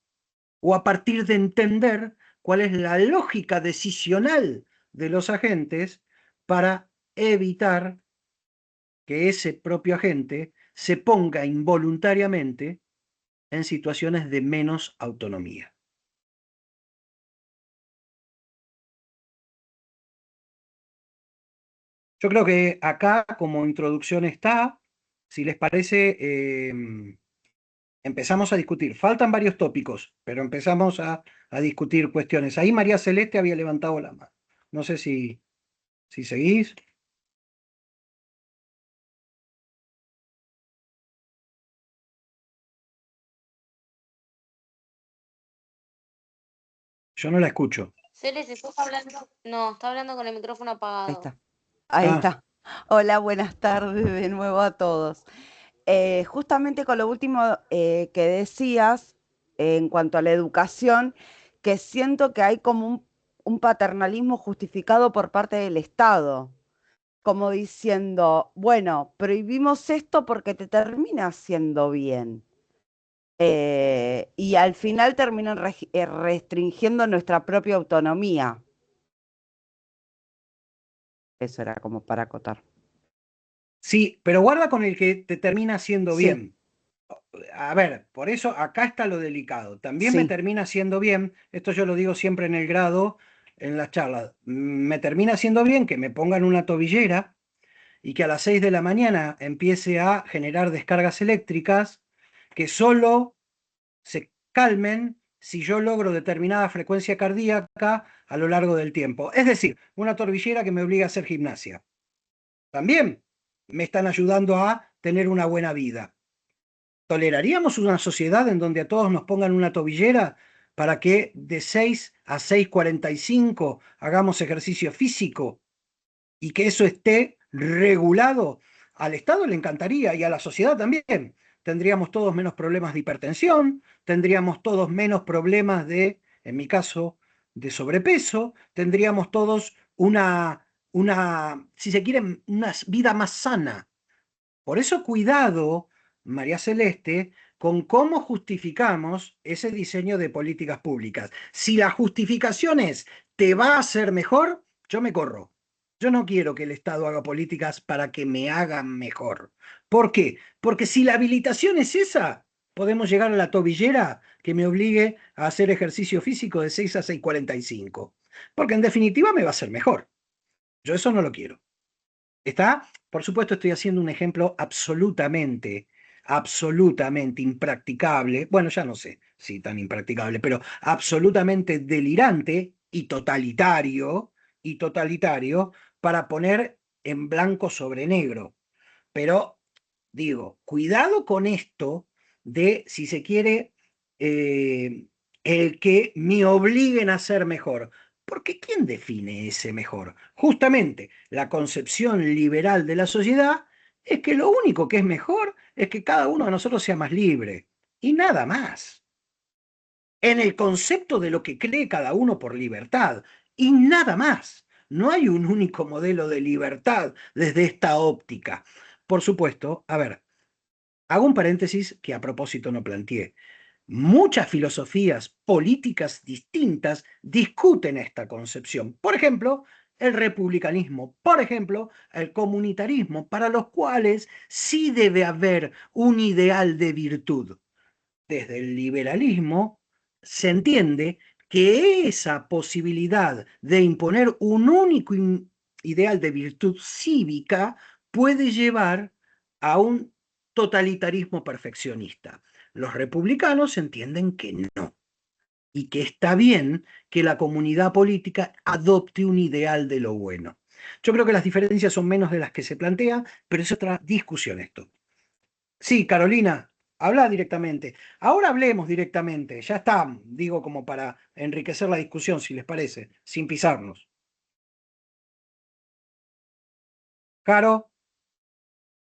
S2: o a partir de entender cuál es la lógica decisional de los agentes para evitar que ese propio agente se ponga involuntariamente en situaciones de menos autonomía. Yo creo que acá como introducción está, si les parece, empezamos a discutir. Faltan varios tópicos, pero empezamos a discutir cuestiones. Ahí María Celeste había levantado la mano. No sé si seguís. Yo no la escucho.
S3: Celes, ¿estás hablando? No, está hablando con el micrófono
S4: Ahí
S3: apagado.
S4: está. Ahí
S2: Ah,
S4: está. Hola, buenas tardes de nuevo a todos. Justamente con lo último que decías en cuanto a la educación, que siento que hay como un paternalismo justificado por parte del Estado, como diciendo, bueno, prohibimos esto porque te termina haciendo bien. Y al final terminan restringiendo nuestra propia autonomía. Eso era como para acotar.
S2: Sí, pero guarda con el que te termina haciendo
S4: Sí,
S2: bien. A ver, por eso acá está lo delicado. También me
S4: sí,
S2: termina haciendo bien, esto yo lo digo siempre en el grado, en las charlas, me termina haciendo bien que me pongan una tobillera y que a las 6 de la mañana empiece a generar descargas eléctricas que solo se calmen si yo logro determinada frecuencia cardíaca a lo largo del tiempo. Es decir, una tobillera que me obliga a hacer gimnasia. También me están ayudando a tener una buena vida. ¿Toleraríamos una sociedad en donde a todos nos pongan una tobillera para que de 6 a 6:45 hagamos ejercicio físico y que eso esté regulado? Al Estado le encantaría y a la sociedad también. Tendríamos todos menos problemas de hipertensión, tendríamos todos menos problemas de, en mi caso, de sobrepeso, tendríamos todos si se quiere, una vida más sana. Por eso cuidado, María Celeste, con cómo justificamos ese diseño de políticas públicas. Si la justificación es te va a hacer mejor, yo me corro. Yo no quiero que el Estado haga políticas para que me hagan mejor. ¿Por qué? Porque si la habilitación es esa, podemos llegar a la tobillera que me obligue a hacer ejercicio físico de 6 a 6:45. Porque en definitiva me va a hacer mejor. Yo eso no lo quiero. ¿Está? Por supuesto, estoy haciendo un ejemplo absolutamente impracticable. Bueno, ya no sé si tan impracticable, pero absolutamente delirante y totalitario para poner en blanco sobre negro. Pero digo, cuidado con esto de, si se quiere, eh, el que me obliguen a ser mejor. Porque ¿quién define ese mejor? Justamente la concepción liberal de la sociedad es que lo único que es mejor es que cada uno de nosotros sea más libre y nada más. En el concepto de lo que cree cada uno por libertad y nada más. No hay un único modelo de libertad desde esta óptica. Por supuesto, a ver, hago un paréntesis que a propósito no planteé. Muchas filosofías políticas distintas discuten esta concepción. Por ejemplo, el republicanismo, por ejemplo, el comunitarismo, para los cuales sí debe haber un ideal de virtud. Desde el liberalismo se entiende que esa posibilidad de imponer un único ideal de virtud cívica puede llevar a un totalitarismo perfeccionista. Los republicanos entienden que no, y que está bien que la comunidad política adopte un ideal de lo bueno. Yo creo que las diferencias son menos de las que se plantea, pero es otra discusión esto. Sí, Carolina, habla directamente. Ahora hablemos directamente. Ya está, digo, como para enriquecer la discusión, si les parece, sin pisarnos. Caro,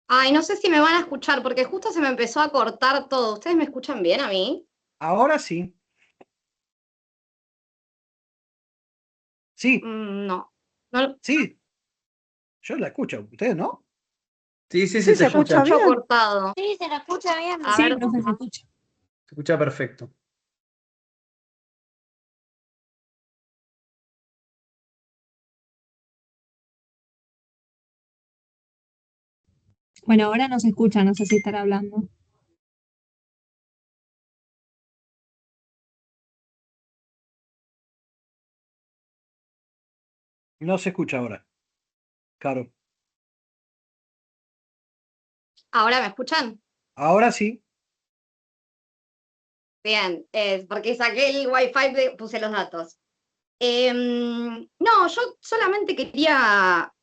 S5: Ay, no sé si me van a escuchar porque justo se me empezó a cortar todo. ¿Ustedes me escuchan bien a mí?
S2: ahora sí. Sí,
S5: No. No,
S2: sí, yo la escucho. ¿Ustedes no?
S1: Sí, sí,
S4: sí,
S1: se te
S4: se
S5: se
S1: escucha.
S4: escucha
S5: escuchó
S4: bien.
S5: cortado.
S3: Sí, se lo escucha bien.
S5: A
S6: Sí,
S5: ver,
S6: profe, se escucha.
S1: Se escucha perfecto.
S6: Bueno, ahora no se escucha, no sé si estará hablando.
S2: No se escucha ahora. Caro,
S5: ¿ahora me escuchan?
S2: ahora sí.
S5: Bien, porque saqué el wifi, puse los datos. No, yo solamente quería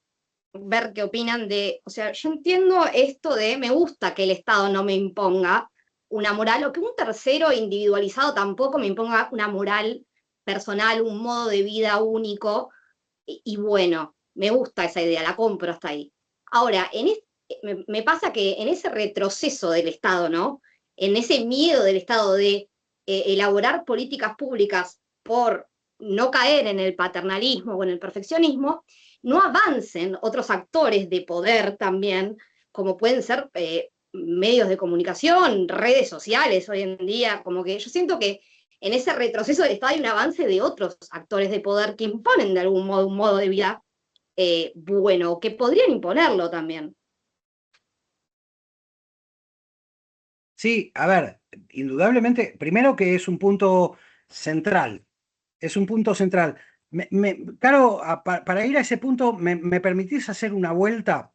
S5: ver qué opinan o sea, yo entiendo esto de, me gusta que el Estado no me imponga una moral, o que un tercero individualizado tampoco me imponga una moral personal, un modo de vida único, y bueno, me gusta esa idea, la compro hasta ahí. Ahora, me pasa que en ese retroceso del Estado, ¿no? En ese miedo del Estado de elaborar políticas públicas por no caer en el paternalismo o en el perfeccionismo, no avancen otros actores de poder también, como pueden ser medios de comunicación, redes sociales hoy en día, como que yo siento que en ese retroceso del Estado hay un avance de otros actores de poder que imponen de algún modo un modo de vida bueno, que podrían imponerlo también.
S2: Sí, a ver, indudablemente, primero que es un punto central, es un punto central. Caro, para ir a ese punto, ¿me permitís hacer una vuelta?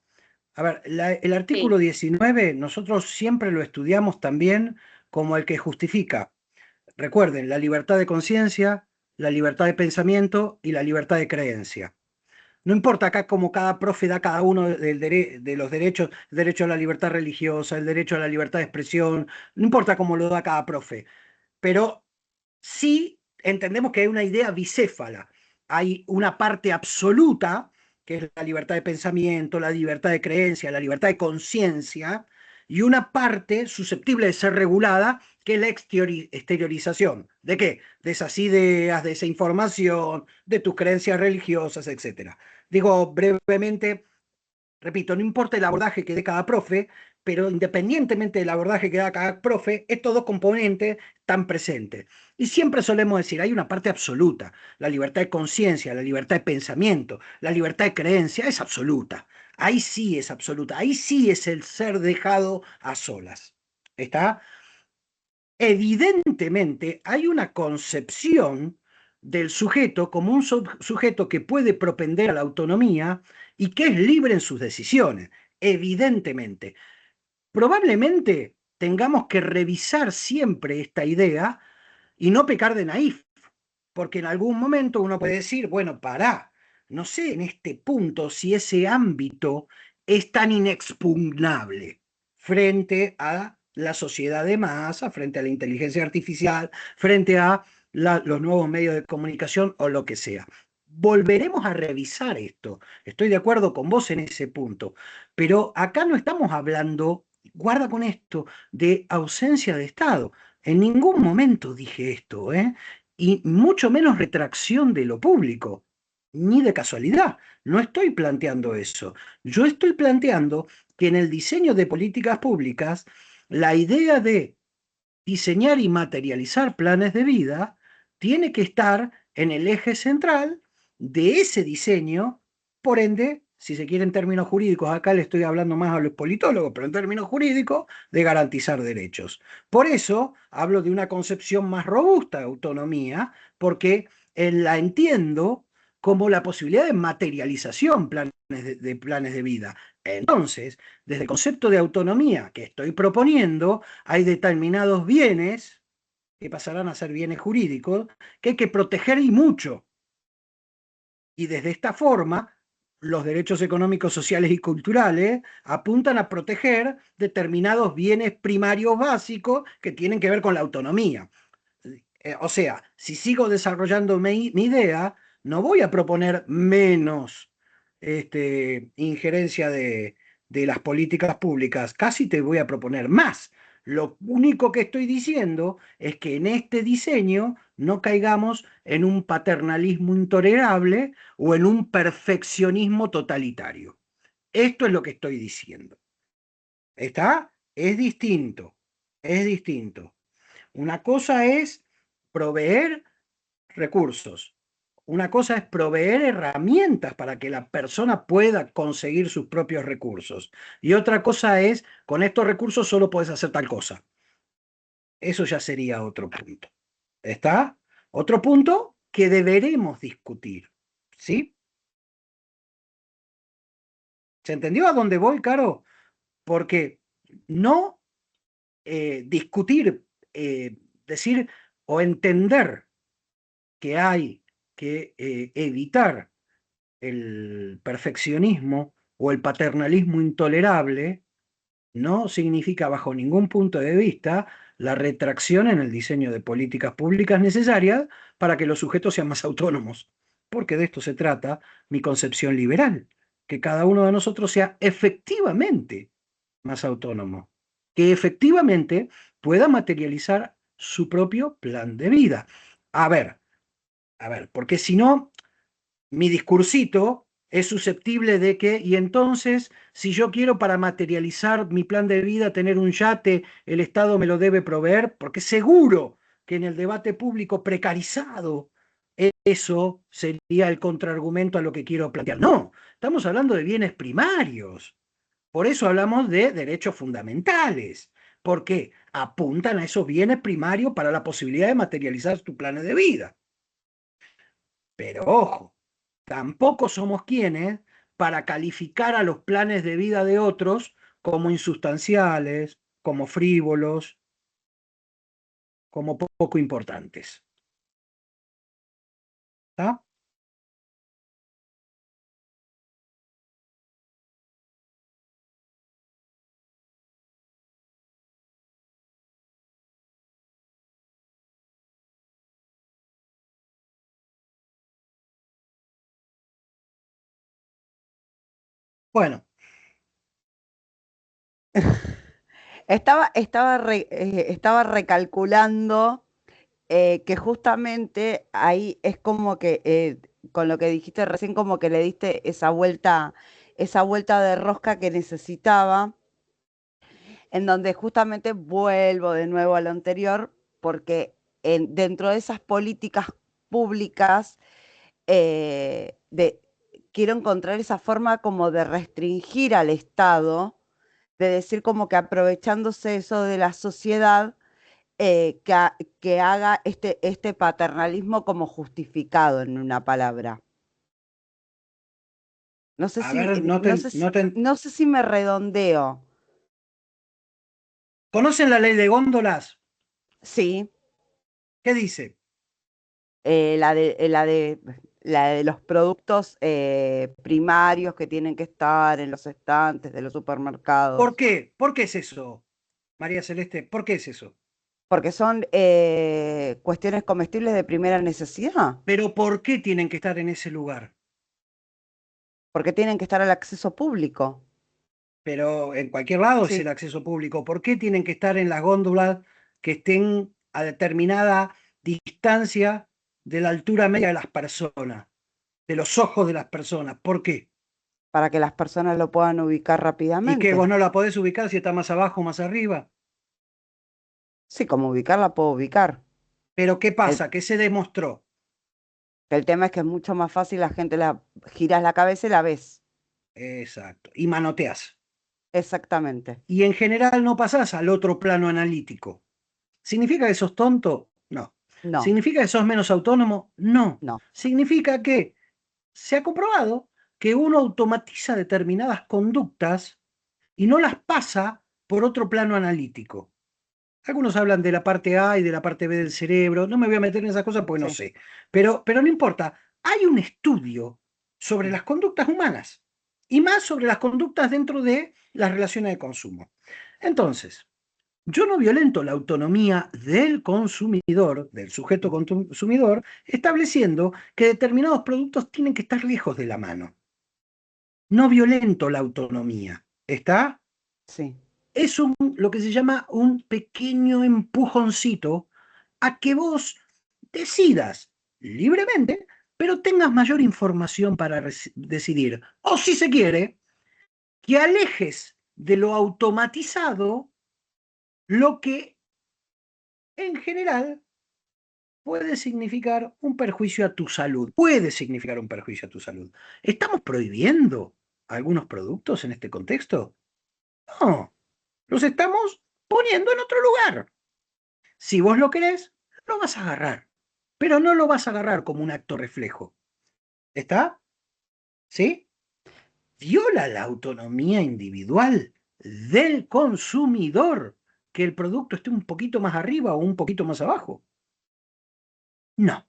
S2: A ver, el artículo
S5: Sí.
S2: 19 nosotros siempre lo estudiamos también como el que justifica, recuerden, la libertad de conciencia, la libertad de pensamiento y la libertad de creencia. No importa acá cómo cada profe da cada uno de los derechos, el derecho a la libertad religiosa, el derecho a la libertad de expresión, no importa cómo lo da cada profe, pero sí entendemos que hay una idea bicéfala. Hay una parte absoluta, que es la libertad de pensamiento, la libertad de creencia, la libertad de conciencia, y una parte susceptible de ser regulada, que es la exteriorización. ¿De qué? De esas ideas, de esa información, de tus creencias religiosas, etc. Digo brevemente, repito, no importa el abordaje que dé cada profe, pero independientemente del abordaje que da cada profe, estos dos componentes están presentes. Y siempre solemos decir, hay una parte absoluta, la libertad de conciencia, la libertad de pensamiento, la libertad de creencia es absoluta. Ahí sí es absoluta, ahí sí es el ser dejado a solas. ¿Está? Evidentemente hay una concepción del sujeto como un sujeto que puede propender a la autonomía y que es libre en sus decisiones. Evidentemente. Probablemente tengamos que revisar siempre esta idea y no pecar de naif, porque en algún momento uno puede decir, bueno, pará, no sé en este punto si ese ámbito es tan inexpugnable frente a la sociedad de masa, frente a la inteligencia artificial, frente a los nuevos medios de comunicación o lo que sea. Volveremos a revisar esto. Estoy de acuerdo con vos en ese punto, pero acá no estamos hablando, guarda con esto, de ausencia de Estado. En ningún momento dije esto, ¿eh? Y mucho menos retracción de lo público, ni de casualidad. No estoy planteando eso. Yo estoy planteando que en el diseño de políticas públicas, la idea de diseñar y materializar planes de vida tiene que estar en el eje central de ese diseño, por ende, si se quiere en términos jurídicos, acá le estoy hablando más a los politólogos, pero en términos jurídicos, de garantizar derechos. Por eso hablo de una concepción más robusta de autonomía, porque la entiendo como la posibilidad de materialización de planes de vida. Entonces, desde el concepto de autonomía que estoy proponiendo, hay determinados bienes que pasarán a ser bienes jurídicos que hay que proteger y mucho. Y desde esta forma, los derechos económicos, sociales y culturales apuntan a proteger determinados bienes primarios básicos que tienen que ver con la autonomía. O sea, si sigo desarrollando mi idea, no voy a proponer menos injerencia de las políticas públicas, casi te voy a proponer más. Lo único que estoy diciendo es que en este diseño no caigamos en un paternalismo intolerable o en un perfeccionismo totalitario. Esto es lo que estoy diciendo. ¿Está? Es distinto. Es distinto. Una cosa es proveer recursos. Una cosa es proveer herramientas para que la persona pueda conseguir sus propios recursos. Y otra cosa es, con estos recursos solo puedes hacer tal cosa. Eso ya sería otro punto. ¿Está? Otro punto que deberemos discutir. ¿Sí? ¿Se entendió a dónde voy, Caro? Porque no discutir, decir o entender que hay que evitar el perfeccionismo o el paternalismo intolerable, no significa bajo ningún punto de vista la retracción en el diseño de políticas públicas necesarias para que los sujetos sean más autónomos, porque de esto se trata mi concepción liberal, que cada uno de nosotros sea efectivamente más autónomo, que efectivamente pueda materializar su propio plan de vida. A ver, A ver, porque si no, mi discursito es susceptible de que, y entonces, si yo quiero para materializar mi plan de vida tener un yate, el Estado me lo debe proveer, porque seguro que en el debate público precarizado eso sería el contraargumento a lo que quiero plantear. No, estamos hablando de bienes primarios. Por eso hablamos de derechos fundamentales, porque apuntan a esos bienes primarios para la posibilidad de materializar tu plan de vida. Pero ojo, tampoco somos quienes para calificar a los planes de vida de otros como insustanciales, como frívolos, como poco importantes. ¿Está? Bueno,
S4: Estaba recalculando que justamente ahí es como que, con lo que dijiste recién, como que le diste esa vuelta de rosca que necesitaba, en donde justamente vuelvo de nuevo a lo anterior, porque dentro de esas políticas públicas, de, quiero encontrar esa forma como de restringir al Estado, de decir como que aprovechándose eso de la sociedad, que haga este paternalismo como justificado en una palabra. No sé
S2: a
S4: si,
S2: ver,
S4: no sé si me redondeo.
S2: ¿conocen la ley de góndolas?
S4: Sí,
S2: ¿Qué dice?
S4: la de los productos primarios que tienen que estar en los estantes de los
S2: ¿Por
S4: supermercados,
S2: qué? ¿Por qué es eso, María Celeste? ¿Por qué es eso?
S4: porque son cuestiones comestibles de primera necesidad,
S2: Pero ¿por qué tienen que estar en ese lugar?
S4: porque tienen que estar al acceso público.
S2: Pero en cualquier lado es el
S4: Sí,
S2: acceso público. ¿Por qué tienen que estar en las góndolas que estén a determinada distancia de la altura media de las personas, de los ojos de las personas? ¿Por qué?
S4: para que las personas lo puedan ubicar
S2: ¿Y que vos
S4: rápidamente.
S2: no la podés ubicar si está más abajo o más arriba?
S4: Sí, como ubicarla puedo ubicar.
S2: Pero ¿qué
S4: El,
S2: pasa? ¿Qué se demostró?
S4: el tema es que es mucho más fácil, la gente giras la cabeza y la ves.
S2: Exacto. Y manoteás.
S4: Exactamente.
S2: Y en general no pasás al otro plano analítico. ¿Significa que sos tonto? No.
S4: No,
S2: ¿Significa que sos menos autónomo? No.
S4: no.
S2: Significa que se ha comprobado que uno automatiza determinadas conductas y no las pasa por otro plano analítico. Algunos hablan de la parte A y de la parte B del cerebro. No me voy a meter en esas cosas porque no
S4: Sí.
S2: sé. Pero no importa. Hay un estudio sobre las conductas humanas y más sobre las conductas dentro de las relaciones de consumo. Entonces, yo no violento la autonomía del consumidor, del sujeto consumidor, estableciendo que determinados productos tienen que estar lejos de la mano. No violento la autonomía. ¿Está?
S4: Sí.
S2: Es lo que se llama un pequeño empujoncito a que vos decidas libremente, pero tengas mayor información para decidir. O si se quiere, que alejes de lo automatizado lo que en general puede significar un perjuicio a tu salud. Puede significar un perjuicio a tu salud. ¿Estamos prohibiendo algunos productos en este contexto? No, los estamos poniendo en otro lugar. Si vos lo querés, lo vas a agarrar, pero no lo vas a agarrar como un acto reflejo. ¿Está? ¿Sí? Viola la autonomía individual del consumidor que el producto esté un poquito más arriba o un poquito más abajo. No.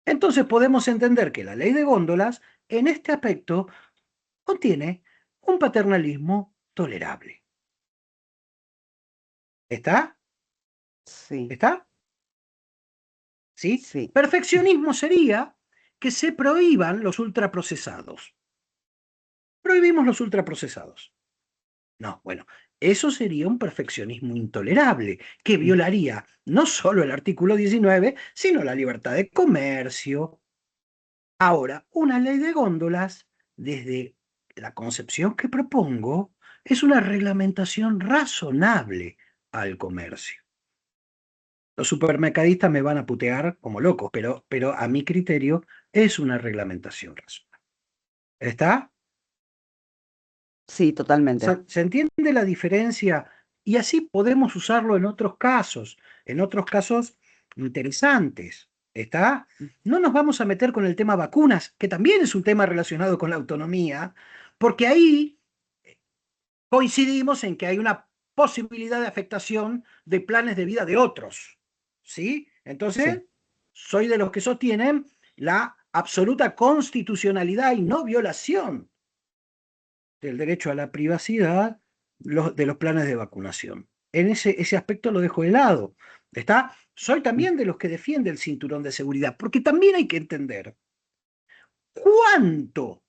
S2: Entonces podemos entender que la ley de góndolas, en este aspecto, contiene un paternalismo tolerable. ¿Está?
S4: Sí.
S2: ¿Está? ¿Sí?
S4: Sí.
S2: Perfeccionismo sería que se prohíban los ultraprocesados. Prohibimos los ultraprocesados. No, bueno, eso sería un perfeccionismo intolerable, que violaría no solo el artículo 19, sino la libertad de comercio. Ahora, una ley de góndolas, desde la concepción que propongo, es una reglamentación razonable al comercio. Los supermercadistas me van a putear como locos, pero a mi criterio es una reglamentación razonable. ¿Está?
S4: Sí, totalmente.
S2: ¿Se entiende la diferencia? Y así podemos usarlo en otros casos interesantes. ¿Está? No nos vamos a meter con el tema vacunas, que también es un tema relacionado con la autonomía, porque ahí coincidimos en que hay una posibilidad de afectación de planes de vida de otros. ¿Sí? Entonces,
S4: Sí.
S2: soy de los que sostienen la absoluta constitucionalidad y no violación del derecho a la privacidad de los planes de vacunación. En ese aspecto lo dejo de lado. ¿Está? Soy también de los que defiende el cinturón de seguridad, porque también hay que entender cuánto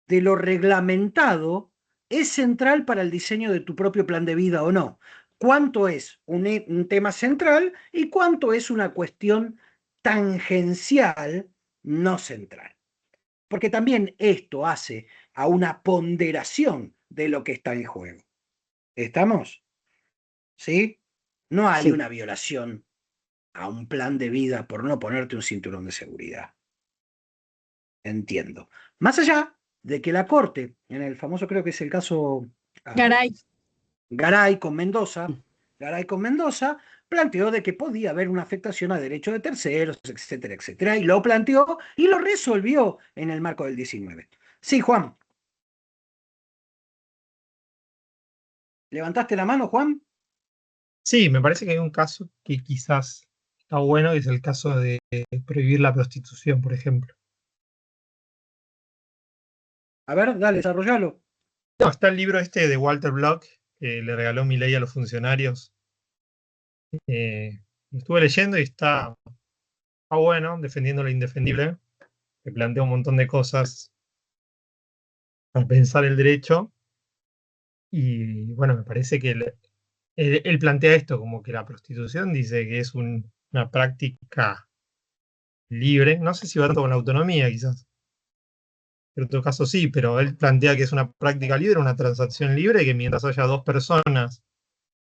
S2: de lo reglamentado es central para el diseño de tu propio plan de vida o no. Cuánto es un tema central y cuánto es una cuestión tangencial no central. Porque también esto hace a una ponderación de lo que está en juego. ¿Estamos? ¿Sí? No hay
S4: Sí.
S2: una violación a un plan de vida por no ponerte un cinturón de seguridad. Entiendo. Más allá de que la Corte, en el famoso, creo que es el caso
S6: Garay.
S2: Garay con Mendoza, planteó de que podía haber una afectación a derechos de terceros, etcétera, etcétera, y lo planteó y lo resolvió en el marco del 19. Sí, Juan. ¿Levantaste la mano, Juan?
S7: Sí, me parece que hay un caso que quizás está bueno, y es el caso de prohibir la prostitución, por ejemplo.
S2: A ver, dale, desarrollalo.
S7: No, está el libro este de Walter Block, que le regaló Milei a los funcionarios. Lo estuve leyendo y está bueno, defendiendo lo indefendible, que plantea un montón de cosas para pensar el derecho. Y bueno, me parece que él plantea esto como que la prostitución dice que es una práctica libre. No sé si va tanto con la autonomía, quizás. En otro caso sí, pero él plantea que es una práctica libre, una transacción libre, que mientras haya dos personas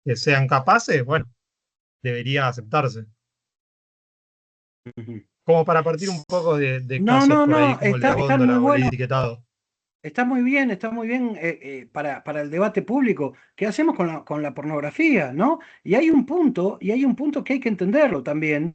S7: que sean capaces, bueno, debería aceptarse. Como para partir un poco de
S2: No,
S7: casos
S2: no,
S7: por ahí,
S2: no,
S7: como el de la
S2: está muy
S7: góndola o el
S2: bueno.
S7: etiquetado.
S2: Está muy bien para el debate público. ¿Qué hacemos con la pornografía, no? Y hay un punto que hay que entenderlo también.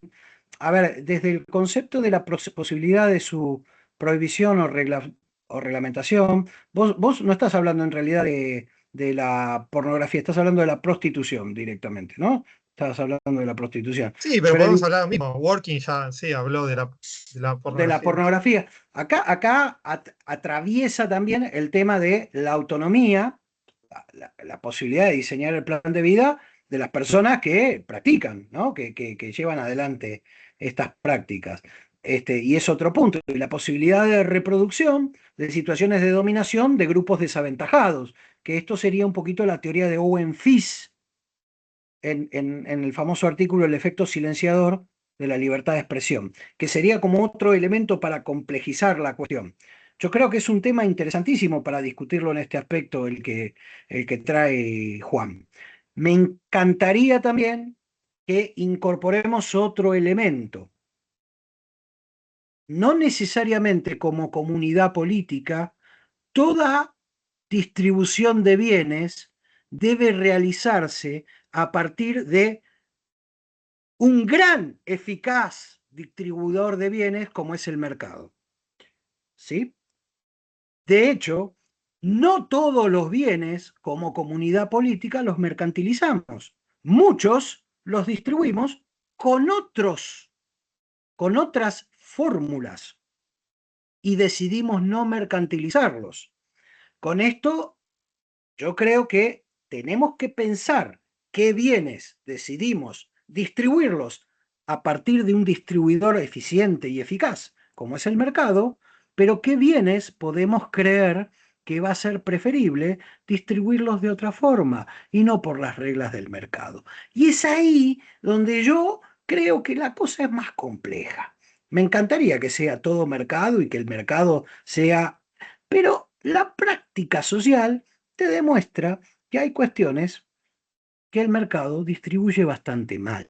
S2: A ver, desde el concepto de la posibilidad de su prohibición o reglamentación, vos no estás hablando en realidad de la pornografía, estás hablando de la prostitución directamente, ¿no? Estás hablando de la prostitución.
S7: Sí, pero
S2: Pero
S7: podemos hablar lo mismo. Working ya sí habló de la
S2: de la
S7: pornografía.
S2: pornografía. Acá atraviesa también el tema de la autonomía, la posibilidad de diseñar el plan de vida de las personas que practican, ¿no? Que llevan adelante estas prácticas. Y es otro punto, y la posibilidad de reproducción de situaciones de dominación de grupos desaventajados, que esto sería un poquito la teoría de Owen Fish en el famoso artículo El efecto silenciador de la libertad de expresión, que sería como otro elemento para complejizar la cuestión. Yo creo que es un tema interesantísimo para discutirlo en este aspecto, el que trae Juan. Me encantaría también que incorporemos otro elemento. No necesariamente como comunidad política, toda distribución de bienes debe realizarse a partir de un gran, eficaz distribuidor de bienes como es el mercado. ¿Sí? De hecho, no todos los bienes como comunidad política los mercantilizamos. Muchos los distribuimos con con otras fórmulas y decidimos no mercantilizarlos. Con esto, yo creo que tenemos que pensar qué bienes decidimos distribuirlos a partir de un distribuidor eficiente y eficaz, como es el mercado, pero qué bienes podemos creer que va a ser preferible distribuirlos de otra forma y no por las reglas del mercado. Y es ahí donde yo creo que la cosa es más compleja. Me encantaría que sea todo mercado y que el mercado sea... Pero la práctica social te demuestra que hay cuestiones que el mercado distribuye bastante mal,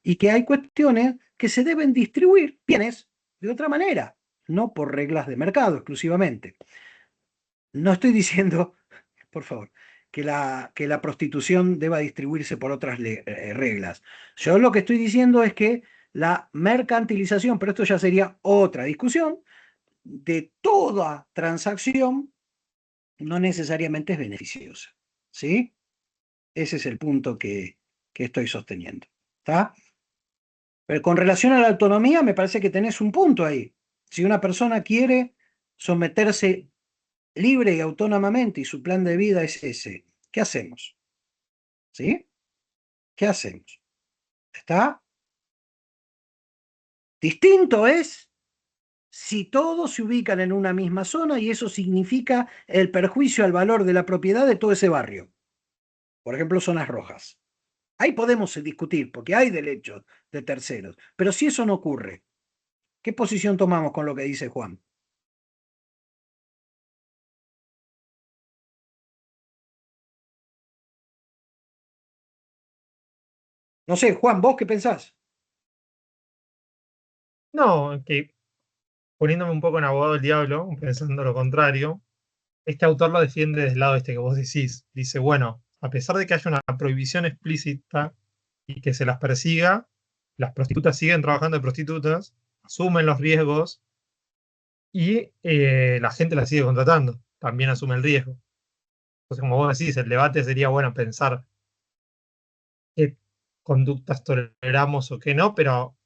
S2: y que hay cuestiones que se deben distribuir bienes de otra manera, no por reglas de mercado exclusivamente. No estoy diciendo, por favor, que la prostitución deba distribuirse por otras reglas. Yo lo que estoy diciendo es que la mercantilización, pero esto ya sería otra discusión, de toda transacción no necesariamente es beneficiosa. ¿Sí? Ese es el punto que estoy sosteniendo. ¿Está? Pero con relación a la autonomía, me parece que tenés un punto ahí. Si una persona quiere someterse libre y autónomamente y su plan de vida es ese, ¿qué hacemos? ¿Sí? ¿Qué hacemos? ¿Está? Distinto es si todos se ubican en una misma zona y eso significa el perjuicio al valor de la propiedad de todo ese barrio. Por ejemplo, zonas rojas. Ahí podemos discutir, porque hay derechos de terceros. Pero si eso no ocurre, ¿qué posición tomamos con lo que dice Juan? No sé, Juan, ¿vos qué pensás?
S7: No, que poniéndome un poco en abogado del diablo, pensando lo contrario, este autor lo defiende desde el lado este que vos decís. Dice, bueno, a pesar de que haya una prohibición explícita y que se las persiga, las prostitutas siguen trabajando de prostitutas, asumen los riesgos y la gente las sigue contratando, también asume el riesgo. Entonces, como vos decís, el debate sería, bueno, pensar qué conductas toleramos o qué no, pero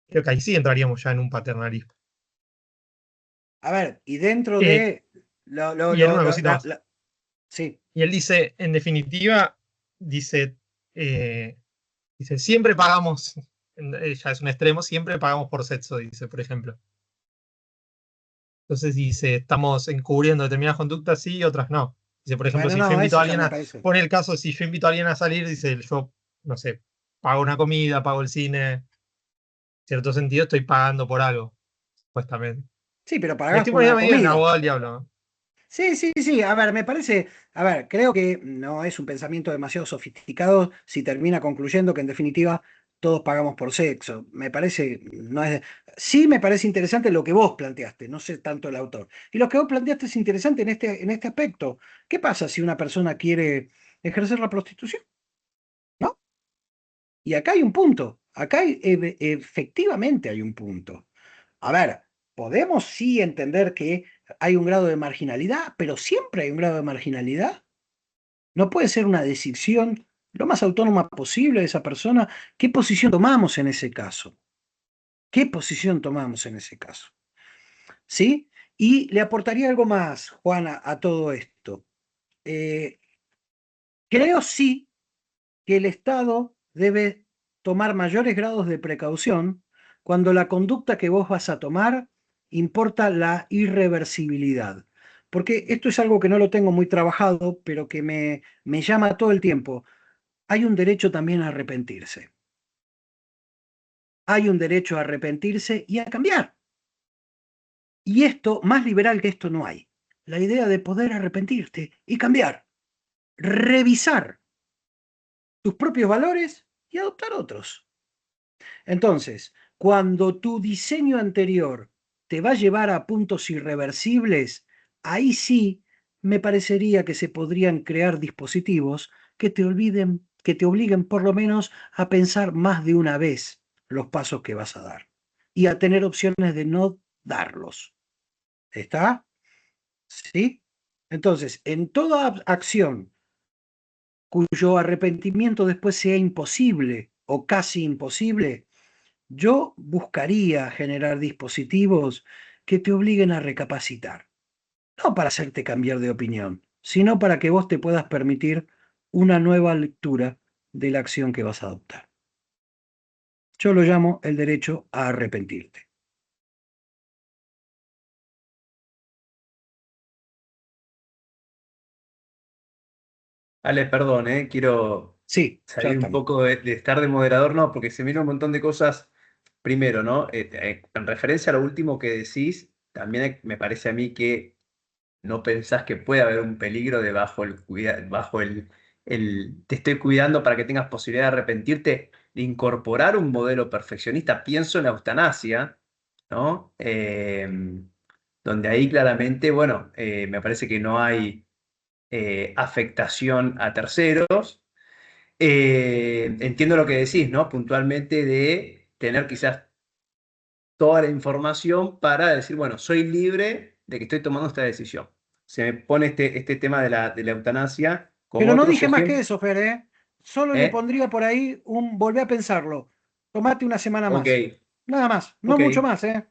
S7: creo que ahí sí entraríamos ya en un paternalismo.
S2: A ver, y dentro
S7: Eh,
S2: de...
S7: y en una cosita más.
S2: Sí.
S7: Y él dice, en definitiva, dice, eh, dice siempre pagamos, ya es un extremo, siempre pagamos por sexo, dice, por ejemplo. Entonces dice, estamos encubriendo determinadas conductas sí y otras no. Dice, por ejemplo,
S2: Bueno,
S7: si yo
S2: no,
S7: invito
S2: eso
S7: a
S2: ya
S7: alguien
S2: me
S7: a,
S2: parece.
S7: pone el caso, si yo invito a alguien a salir, dice, yo, no sé, pago una comida, pago el cine, en cierto sentido estoy pagando por algo, supuestamente.
S2: Sí, pero
S7: Me
S2: pagás
S7: estoy
S2: por
S7: poniendo
S2: una
S7: medio en
S2: comida.
S7: abogado del diablo, ¿no?
S2: Sí, sí, sí. A ver, me parece. A ver, creo que no es un pensamiento demasiado sofisticado si termina concluyendo que en definitiva todos pagamos por sexo. Me parece, no es. Sí, me parece interesante lo que vos planteaste, no sé tanto el autor. Y lo que vos planteaste es interesante en este aspecto. ¿Qué pasa si una persona quiere ejercer la prostitución? ¿No? Y acá hay un punto. Acá efectivamente hay un punto. A ver, podemos sí entender que hay un grado de marginalidad, pero siempre hay un grado de marginalidad. No puede ser una decisión lo más autónoma posible de esa persona. ¿Qué posición tomamos en ese caso? ¿Qué posición tomamos en ese caso? ¿Sí? Y le aportaría algo más, Juana, a todo esto. Eh, Creo sí que el Estado debe tomar mayores grados de precaución cuando la conducta que vos vas a tomar importa la irreversibilidad. Porque esto es algo que no lo tengo muy trabajado, pero que me llama todo el tiempo. Hay un derecho también a arrepentirse. Hay un derecho a arrepentirse y a cambiar. Y esto, más liberal que esto no hay. La idea de poder arrepentirte y cambiar. Revisar tus propios valores y adoptar otros. Entonces, cuando tu diseño anterior te va a llevar a puntos irreversibles, ahí sí me parecería que se podrían crear dispositivos que te obliguen por lo menos a pensar más de una vez los pasos que vas a dar y a tener opciones de no darlos. ¿Está? ¿Sí? Entonces, en toda acción cuyo arrepentimiento después sea imposible o casi imposible, yo buscaría generar dispositivos que te obliguen a recapacitar, no para hacerte cambiar de opinión, sino para que vos te puedas permitir una nueva lectura de la acción que vas a adoptar. Yo lo llamo el derecho a arrepentirte.
S1: Ale, perdón, quiero
S2: Sí, ya
S1: salir un
S2: estamos.
S1: poco de estar de moderador, no, porque se me viene un montón de cosas. Primero, ¿no? En referencia a lo último que decís, también me parece a mí que no pensás que puede haber un peligro de bajo te estoy cuidando para que tengas posibilidad de arrepentirte, de incorporar un modelo perfeccionista. Pienso en la eutanasia, ¿no? Donde ahí claramente, bueno, me parece que no hay afectación a terceros. Entiendo lo que decís, ¿no? Puntualmente de tener quizás toda la información para decir, bueno, soy libre de que estoy tomando esta decisión. Se me pone este tema de la eutanasia como
S2: Pero no
S1: otros
S2: dije más que
S1: ejemplos.
S2: eso, Fer, ¿eh? Solo le
S1: ¿Eh?
S2: pondría por ahí volvé a pensarlo. Tomate una semana
S1: Ok,
S2: más. Nada más, no
S1: ok,
S2: mucho más, ¿eh?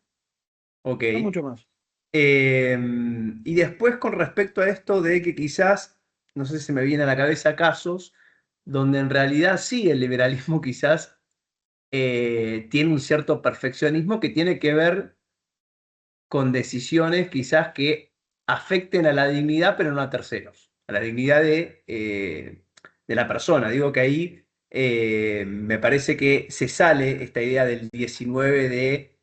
S1: ok.
S2: No mucho más.
S1: Y después con respecto a esto de que quizás, no sé si se me viene a la cabeza casos donde en realidad sí el liberalismo quizás tiene un cierto perfeccionismo que tiene que ver con decisiones quizás que afecten a la dignidad, pero no a terceros, a la dignidad de la persona. Digo que ahí me parece que se sale esta idea del 19 de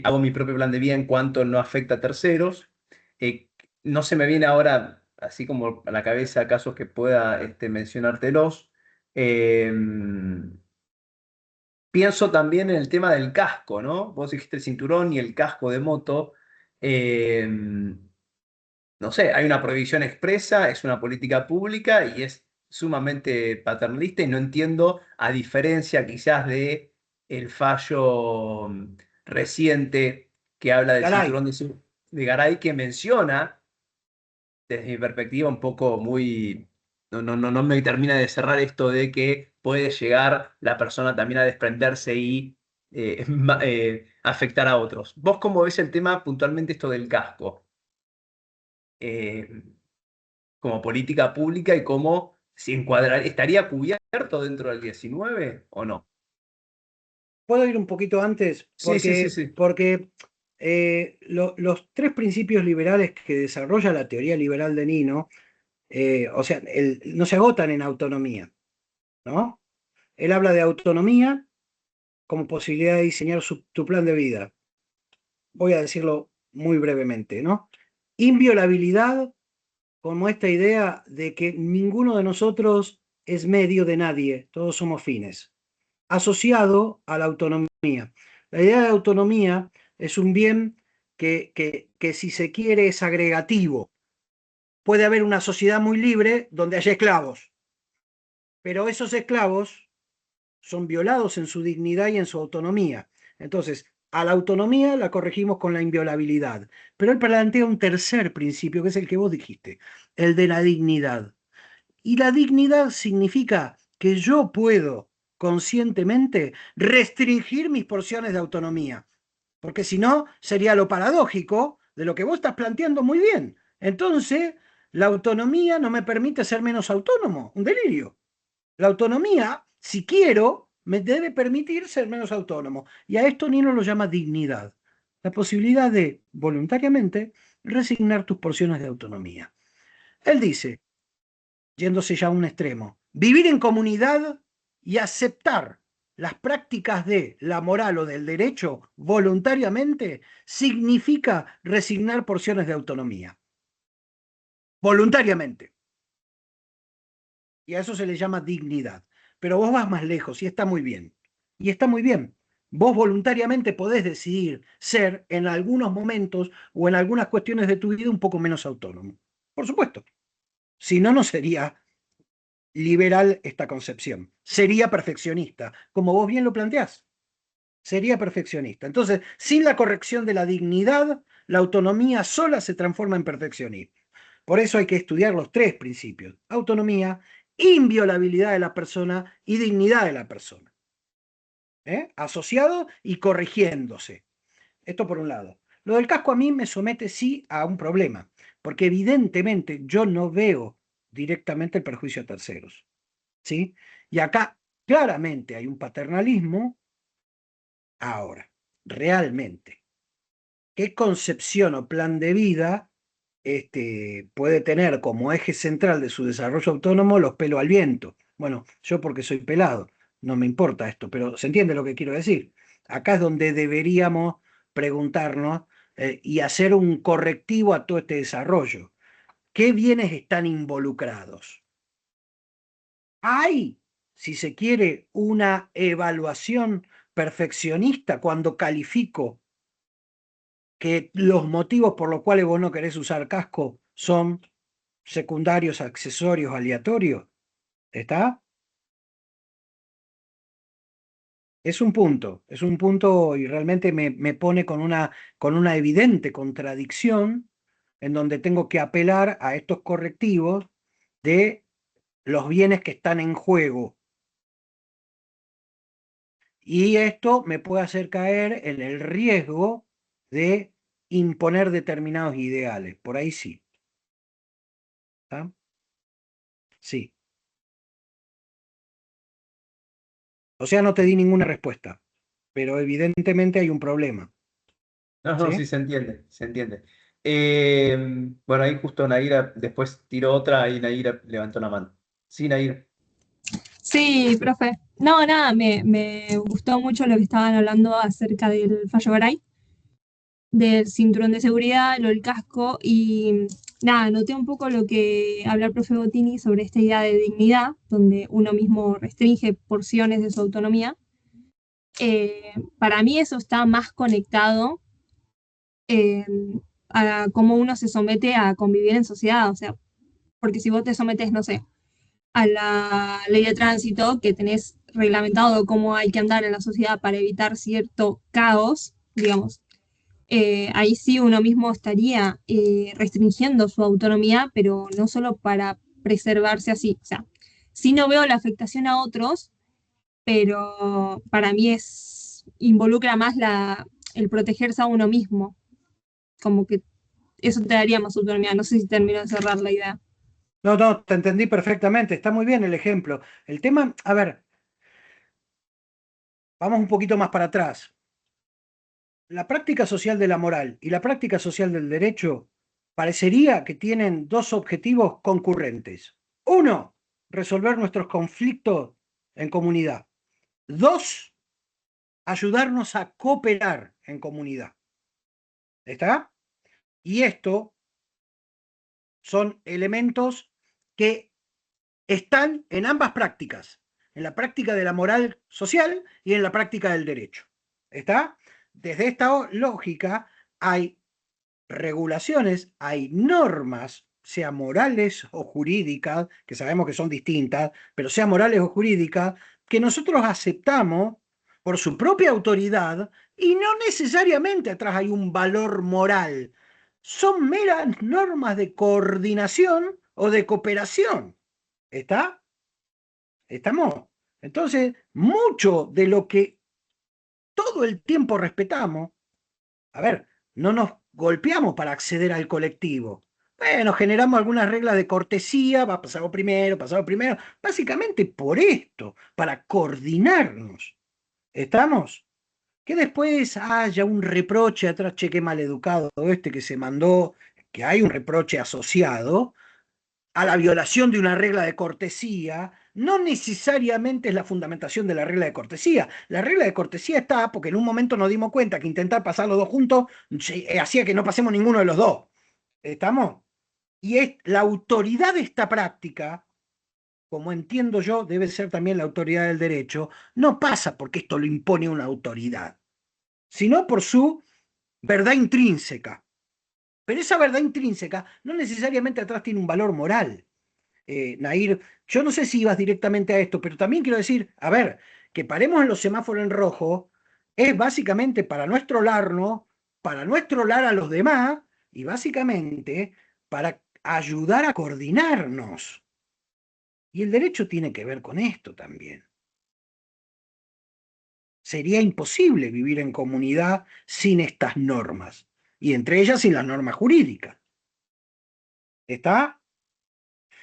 S1: hago mi propio plan de vida en cuanto no afecta a terceros. Eh, no se me viene ahora, así como a la cabeza, casos que pueda mencionártelos. Eh, Pienso también en el tema del casco, ¿no? Vos dijiste el cinturón y el casco de moto. Eh, no sé, hay una prohibición expresa, es una política pública y es sumamente paternalista y no entiendo, a diferencia quizás de el fallo reciente que habla del
S2: Caray,
S1: cinturón de Garay, que menciona, desde mi perspectiva, un poco muy... no me termina de cerrar esto de que puede llegar la persona también a desprenderse y afectar a otros. ¿Vos cómo ves el tema puntualmente esto del casco? Eh, Como política pública y cómo se estaría cubierto dentro del 19 o no.
S2: ¿puedo ir un poquito antes?
S1: Sí, sí, sí, sí.
S2: Porque los tres principios liberales que desarrolla la teoría liberal de Nino, o sea, no se agotan en autonomía, ¿no? Él habla de autonomía como posibilidad de diseñar tu plan de vida. Voy a decirlo muy brevemente, ¿no? Inviolabilidad, como esta idea de que ninguno de nosotros es medio de nadie, todos somos fines, asociado a la autonomía. La idea de autonomía es un bien que si se quiere es agregativo. Puede haber una sociedad muy libre donde haya esclavos, pero esos esclavos son violados en su dignidad y en su autonomía. Entonces, a la autonomía la corregimos con la inviolabilidad. Pero él plantea un tercer principio, que es el que vos dijiste, el de la dignidad. Y la dignidad significa que yo puedo conscientemente restringir mis porciones de autonomía. Porque si no, sería lo paradójico de lo que vos estás planteando muy bien. Entonces, la autonomía no me permite ser menos autónomo, un delirio. La autonomía, si quiero, me debe permitir ser menos autónomo. Y a esto Nino lo llama dignidad. La posibilidad de, voluntariamente, resignar tus porciones de autonomía. Él dice, yéndose ya a un extremo, vivir en comunidad y aceptar las prácticas de la moral o del derecho voluntariamente significa resignar porciones de autonomía. Voluntariamente. Y a eso se le llama dignidad. Pero vos vas más lejos y está muy bien. Y está muy bien. Vos voluntariamente podés decidir ser en algunos momentos o en algunas cuestiones de tu vida un poco menos autónomo. Por supuesto. Si no, no sería liberal esta concepción. Sería perfeccionista, como vos bien lo planteás. Sería perfeccionista. Entonces, sin la corrección de la dignidad, la autonomía sola se transforma en perfeccionismo. Por eso hay que estudiar los tres principios: autonomía, inviolabilidad de la persona y dignidad de la persona. Asociado y corrigiéndose. Esto por un lado. Lo del casco a mí me somete sí a un problema, porque evidentemente yo no veo directamente el perjuicio a terceros. ¿Sí? Y acá claramente hay un paternalismo. Ahora, realmente, ¿qué concepción o plan de vida puede tener como eje central de su desarrollo autónomo los pelos al viento. Bueno, yo porque soy pelado, no me importa esto, pero ¿se entiende lo que quiero decir? Acá es donde deberíamos preguntarnos y hacer un correctivo a todo este desarrollo. ¿Qué bienes están involucrados? ¿Hay, si se quiere, una evaluación perfeccionista cuando califico que los motivos por los cuales vos no querés usar casco son secundarios, accesorios, aleatorios? ¿Está? Es un punto y realmente me pone con una evidente contradicción en donde tengo que apelar a estos correctivos de los bienes que están en juego. Y esto me puede hacer caer en el riesgo de imponer determinados ideales. Por ahí sí. ¿Está? Sí. O sea, no te di ninguna respuesta, pero evidentemente hay un problema.
S1: No,
S2: ¿Sí?
S1: sí se entiende, se entiende. Bueno, ahí justo Naira después tiró otra y Naira levantó la mano. Sí, Naira.
S6: Sí, profe. No, nada, me gustó mucho lo que estaban hablando acerca del fallo Garay, del cinturón de seguridad, lo del casco y nada, noté un poco lo que habla el profe Bottini sobre esta idea de dignidad, donde uno mismo restringe porciones de su autonomía. Para mí eso está más conectado eh, a cómo uno se somete a convivir en sociedad, o sea, porque si vos te sometes, no sé, a la ley de tránsito, que tenés reglamentado cómo hay que andar en la sociedad para evitar cierto caos, digamos, ahí sí uno mismo estaría restringiendo su autonomía, pero no solo para preservarse así. O sea, sí no veo la afectación a otros, pero para mí involucra más el protegerse a uno mismo, como que eso te daría más autonomía. No sé si termino de cerrar la idea.
S2: No, no, te entendí perfectamente. Está muy bien el ejemplo. El tema, a ver, vamos un poquito más para atrás. La práctica social de la moral y la práctica social del derecho parecería que tienen dos objetivos concurrentes. Uno, resolver nuestros conflictos en comunidad. Dos, ayudarnos a cooperar en comunidad. ¿Está? Y esto son elementos que están en ambas prácticas, en la práctica de la moral social y en la práctica del derecho. ¿Está? Desde esta lógica hay regulaciones, hay normas, sea morales o jurídicas, que sabemos que son distintas, pero sea morales o jurídicas, que nosotros aceptamos por su propia autoridad y no necesariamente atrás hay un valor moral. Son meras normas de coordinación o de cooperación. ¿Está? ¿Estamos? Entonces, mucho de lo que todo el tiempo respetamos, a ver, no nos golpeamos para acceder al colectivo. Bueno, generamos algunas reglas de cortesía, va pasado primero, básicamente por esto, para coordinarnos. ¿Estamos? Que después haya un reproche atrás, che, qué maleducado este que se mandó, que hay un reproche asociado a la violación de una regla de cortesía, no necesariamente es la fundamentación de la regla de cortesía. La regla de cortesía está porque en un momento nos dimos cuenta que intentar pasar los dos juntos hacía que no pasemos ninguno de los dos. ¿Estamos? Y es la autoridad de esta práctica, como entiendo yo, debe ser también la autoridad del derecho, no pasa porque esto lo impone una autoridad, sino por su verdad intrínseca. Pero esa verdad intrínseca no necesariamente atrás tiene un valor moral. Nair, yo no sé si ibas directamente a esto, pero también quiero decir, a ver, que paremos en los semáforos en rojo es básicamente para no estrolarnos, para no estrolar a los demás y básicamente para ayudar a coordinarnos. Y el derecho tiene que ver con esto también. Sería imposible vivir en comunidad sin estas normas, y entre ellas sin las normas jurídicas. ¿Está?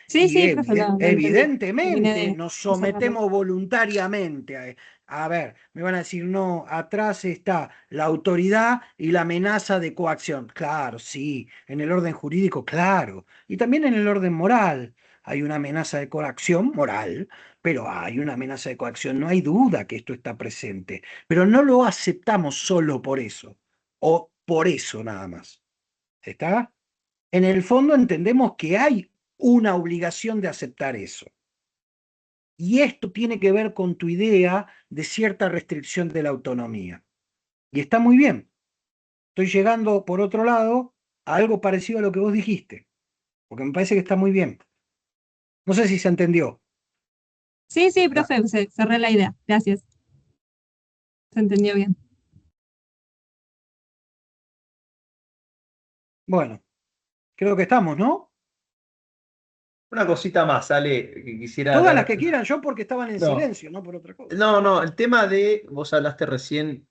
S6: Sí,
S2: Y
S6: sí, profe, lo entendí. Terminé
S2: evidentemente
S6: de
S2: nos
S6: cerrarlo.
S2: sometemos voluntariamente A ver, me van a decir, no, atrás está la autoridad y la amenaza de coacción. Claro, sí, en el orden jurídico, claro. Y también en el orden moral. Hay una amenaza de coacción moral, pero hay una amenaza de coacción. No hay duda que esto está presente. Pero no lo aceptamos solo por eso, o por eso nada más. ¿Está? En el fondo entendemos que hay una obligación de aceptar eso. Y esto tiene que ver con tu idea de cierta restricción de la autonomía. Y está muy bien. Estoy llegando, por otro lado, a algo parecido a lo que vos dijiste, porque me parece que está muy bien. No sé si se entendió.
S6: Sí, sí,
S2: Ah,
S6: profe, cerré la idea. Gracias. Se entendió bien.
S2: bueno, creo que estamos, ¿no?
S1: Una cosita más, Ale, que quisiera
S2: Todas las
S1: dar.
S2: que quieran, yo porque estaban en
S1: No,
S2: silencio, no por otra cosa.
S1: no, el tema de, vos hablaste recién,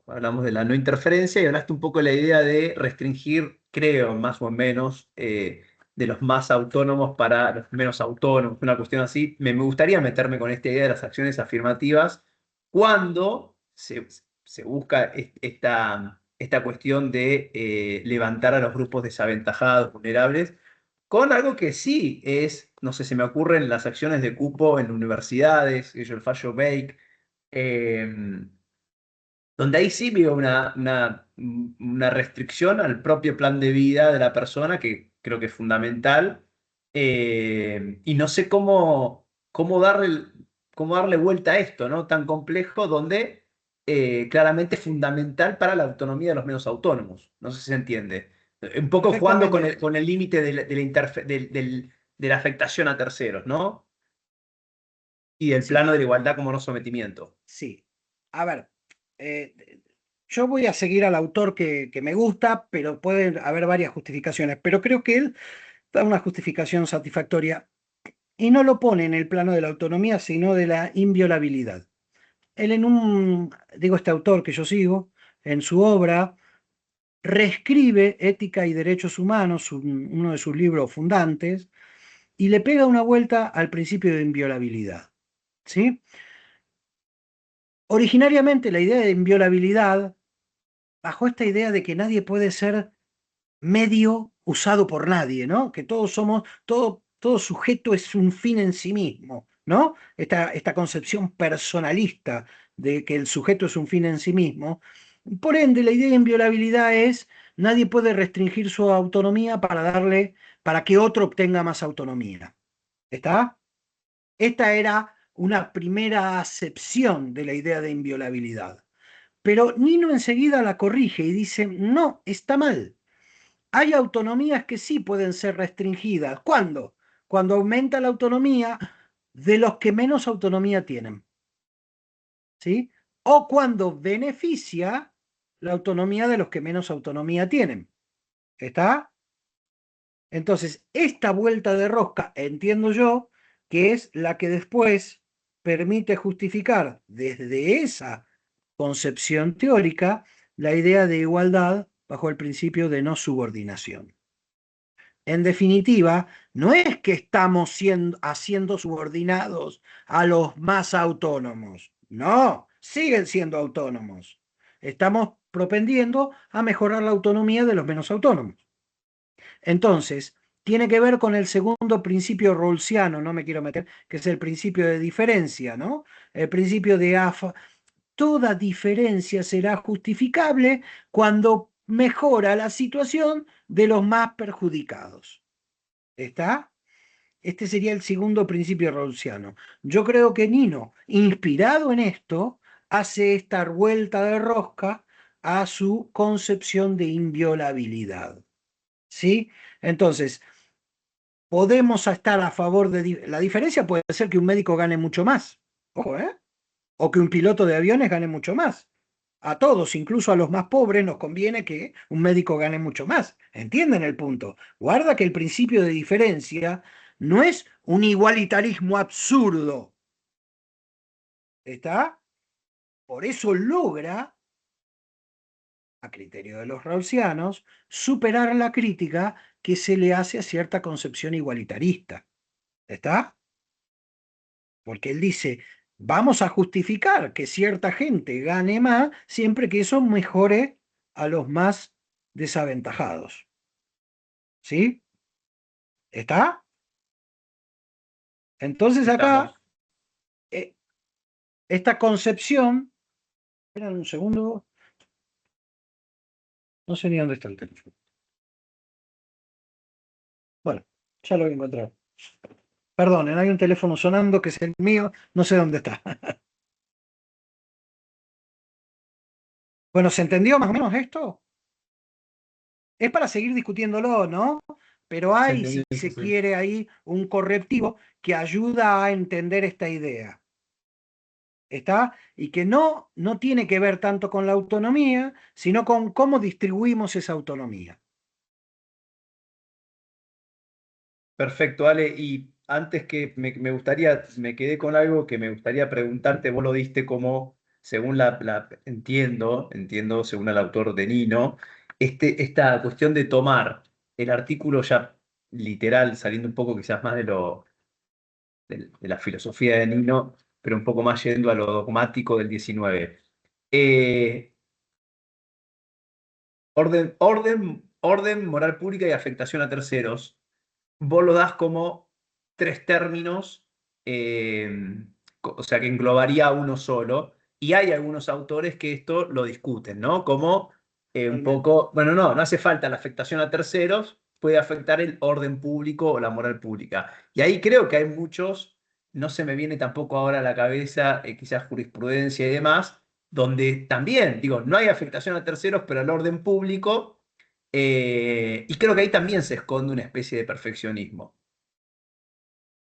S1: hablamos de la no interferencia y hablaste un poco de la idea de restringir, creo, más o menos, de los más autónomos para los menos autónomos, una cuestión así. Me gustaría meterme con esta idea de las acciones afirmativas cuando se busca esta cuestión de levantar a los grupos desaventajados, vulnerables con algo que sí es, no sé, se me ocurren las acciones de cupo en universidades, que yo el fallo Bake, eh, donde ahí sí veo una restricción al propio plan de vida de la persona, que creo que es fundamental, y no sé cómo darle vuelta a esto, ¿no? Tan complejo, donde claramente es fundamental para la autonomía de los menos autónomos. No sé si se entiende. Un poco jugando con
S2: Perfectamente.
S1: con el límite de la afectación a terceros, ¿no? Y el
S2: Sí,
S1: plano de la igualdad como no sometimiento.
S2: sí. A ver, yo voy a seguir al autor que me gusta, pero pueden haber varias justificaciones. Pero creo que él da una justificación satisfactoria y no lo pone en el plano de la autonomía, sino de la inviolabilidad. Él digo, este autor que yo sigo, en su obra, reescribe Ética y Derechos Humanos, uno de sus libros fundantes, y le pega una vuelta al principio de inviolabilidad. ¿Sí? Originariamente la idea de inviolabilidad, bajo esta idea de que nadie puede ser medio usado por nadie, ¿no? Que todos somos, todo sujeto es un fin en sí mismo, ¿no? Esta concepción personalista de que el sujeto es un fin en sí mismo. Por ende, la idea de inviolabilidad es nadie puede restringir su autonomía para que otro obtenga más autonomía. ¿Está? Esta era una primera acepción de la idea de inviolabilidad. Pero Nino enseguida la corrige y dice, no, está mal. Hay autonomías que sí pueden ser restringidas. ¿Cuándo? Cuando aumenta la autonomía de los que menos autonomía tienen. ¿Sí? O cuando beneficia la autonomía de los que menos autonomía tienen. ¿Está? Entonces, esta vuelta de rosca, entiendo yo, que es la que después permite justificar desde esa concepción teórica la idea de igualdad bajo el principio de no subordinación. En definitiva, no es que estamos haciendo subordinados a los más autónomos. No, siguen siendo autónomos. Estamos propendiendo a mejorar la autonomía de los menos autónomos. Entonces, tiene que ver con el segundo principio rawlsiano, no me quiero meter, que es el principio de diferencia, ¿no? El principio de toda diferencia será justificable cuando mejora la situación de los más perjudicados. ¿Está? Este sería el segundo principio rawlsiano. Yo creo que Nino, inspirado en esto, hace esta vuelta de rosca a su concepción de inviolabilidad. ¿Sí? Entonces, podemos estar a favor de. La diferencia puede ser que un médico gane mucho más. Ojo, ¿eh? O que un piloto de aviones gane mucho más. A todos, incluso a los más pobres, nos conviene que un médico gane mucho más. ¿Entienden el punto? Guarda que el principio de diferencia no es un igualitarismo absurdo. ¿Está? Por eso logra, a criterio de los rawlsianos, superar la crítica que se le hace a cierta concepción igualitarista. ¿Está? Porque él dice, vamos a justificar que cierta gente gane más siempre que eso mejore a los más desaventajados. ¿Sí? ¿Está? Entonces acá,
S1: Estamos.
S2: esta concepción, esperen un segundo, no sé ni dónde está el teléfono. Bueno, ya lo voy a encontrar. Perdonen, hay un teléfono sonando que es el mío, no sé dónde está. Bueno, ¿se entendió más o menos esto? Es para seguir discutiéndolo, ¿no? Pero
S1: Se
S2: hay,
S1: entendió,
S2: si se
S1: sí.
S2: quiere, ahí un correctivo que ayuda a entender esta idea. ¿Está? Y que no tiene que ver tanto con la autonomía, sino con cómo distribuimos esa autonomía.
S1: Perfecto, Ale. Y antes que me gustaría, me quedé con algo que me gustaría preguntarte, vos lo diste como, según entiendo, según el autor de Nino, esta cuestión de tomar el artículo ya literal, saliendo un poco quizás más de la filosofía de Nino, pero un poco más yendo a lo dogmático del 19. Eh, orden, moral pública y afectación a terceros. Vos lo das como tres términos, o sea, que englobaría uno solo, y hay algunos autores que esto lo discuten, ¿no? Como un
S2: Totalmente.
S1: poco, bueno, no hace falta la afectación a terceros, puede afectar el orden público o la moral pública. Y ahí creo que hay muchos, no se me viene tampoco ahora a la cabeza, quizás jurisprudencia y demás, donde también, digo, no hay afectación a terceros, pero al orden público. Y creo que ahí también se esconde una especie de perfeccionismo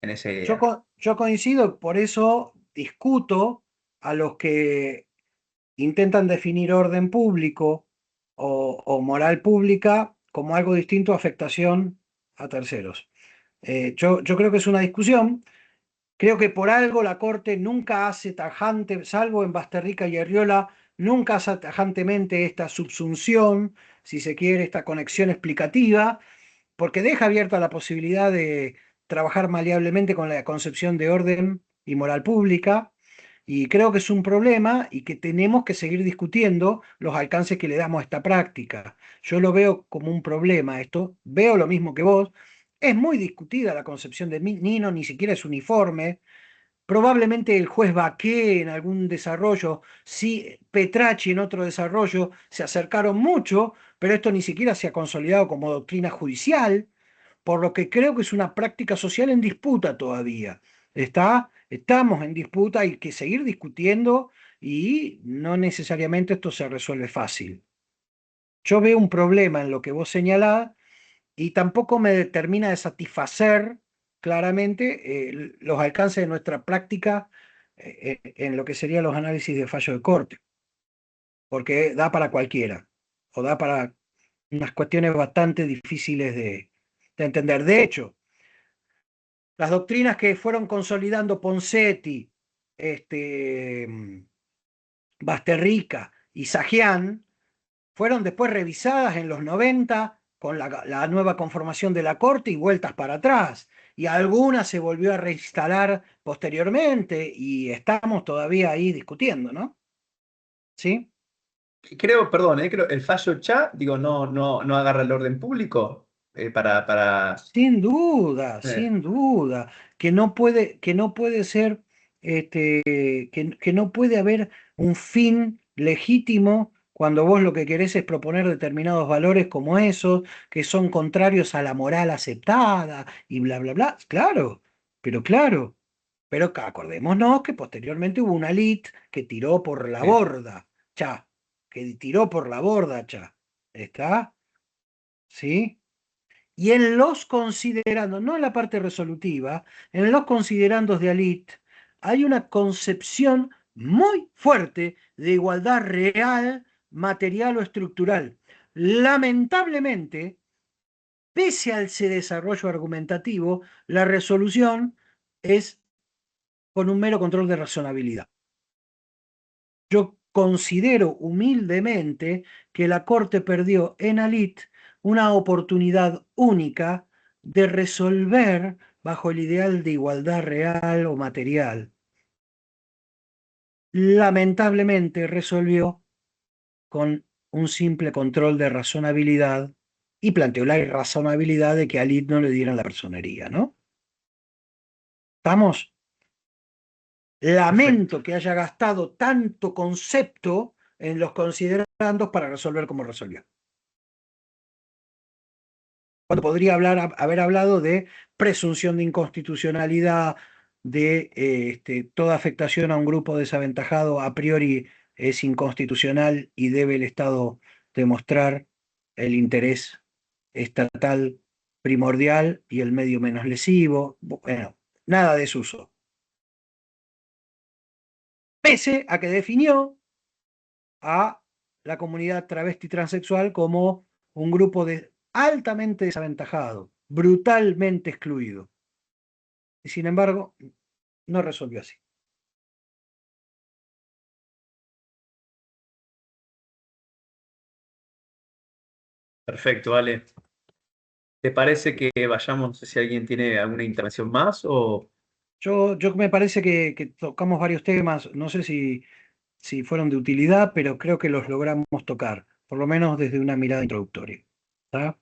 S1: en esa idea.
S2: Yo coincido, por eso discuto a los que intentan definir orden público o moral pública como algo distinto a afectación a terceros. Yo creo que es una discusión. Creo que por algo la Corte nunca hace tajante, salvo en Basterrica y Arriola, nunca hace tajantemente esta subsunción, si se quiere, esta conexión explicativa, porque deja abierta la posibilidad de trabajar maleablemente con la concepción de orden y moral pública, y creo que es un problema y que tenemos que seguir discutiendo los alcances que le damos a esta práctica. Yo lo veo como un problema esto, veo lo mismo que vos. Es muy discutida la concepción de Nino, ni siquiera es uniforme. Probablemente el juez Baqué en algún desarrollo, sí, Petracci en otro desarrollo, se acercaron mucho, pero esto ni siquiera se ha consolidado como doctrina judicial, por lo que creo que es una práctica social en disputa todavía. Estamos en disputa, hay que seguir discutiendo y no necesariamente esto se resuelve fácil. Yo veo un problema en lo que vos señalás y tampoco me termina de satisfacer claramente los alcances de nuestra práctica en lo que serían los análisis de fallo de corte, porque da para cualquiera, o da para unas cuestiones bastante difíciles de entender. De hecho, las doctrinas que fueron consolidando Ponseti, Basterrica y Sajian, fueron después revisadas en los 90 con la nueva conformación de la Corte y vueltas para atrás. Y algunas se volvió a reinstalar posteriormente y estamos todavía ahí discutiendo, ¿no? ¿Sí?
S1: Creo, perdón, creo el fallo Cha, digo, no agarra el orden público para eh,
S2: Sin duda, que no puede ser, que no puede haber un fin legítimo cuando vos lo que querés es proponer determinados valores como esos, que son contrarios a la moral aceptada y bla, bla, bla. Claro, pero acordémonos que posteriormente hubo una elite que tiró por la
S1: sí.
S2: borda, cha, que tiró por la borda, cha. ¿Está? ¿Sí? Y en los considerandos, no en la parte resolutiva, en los considerandos de Alit, hay una concepción muy fuerte de igualdad real, material o estructural. Lamentablemente, pese a ese desarrollo argumentativo, la resolución es con un mero control de razonabilidad. Yo considero humildemente que la Corte perdió en Alit una oportunidad única de resolver bajo el ideal de igualdad real o material. lamentablemente resolvió con un simple control de razonabilidad y planteó la irrazonabilidad de que a Lid no le dieran la personería, ¿no? ¿Estamos? Lamento que haya gastado tanto concepto en los considerandos para resolver como resolvió. Cuando podría haber hablado de presunción de inconstitucionalidad, de toda afectación a un grupo desaventajado a priori es inconstitucional y debe el Estado demostrar el interés estatal primordial y el medio menos lesivo. Bueno, nada de eso usó. Pese a que definió a la comunidad travesti transexual como un grupo altamente desaventajado, brutalmente excluido. Y sin embargo, no resolvió así.
S1: Perfecto, Ale. ¿Te parece que vayamos, no sé si alguien tiene alguna intervención más o...
S2: Yo me parece que tocamos varios temas, no sé si fueron de utilidad, pero creo que los logramos tocar, por lo menos desde una mirada introductoria. ¿Está?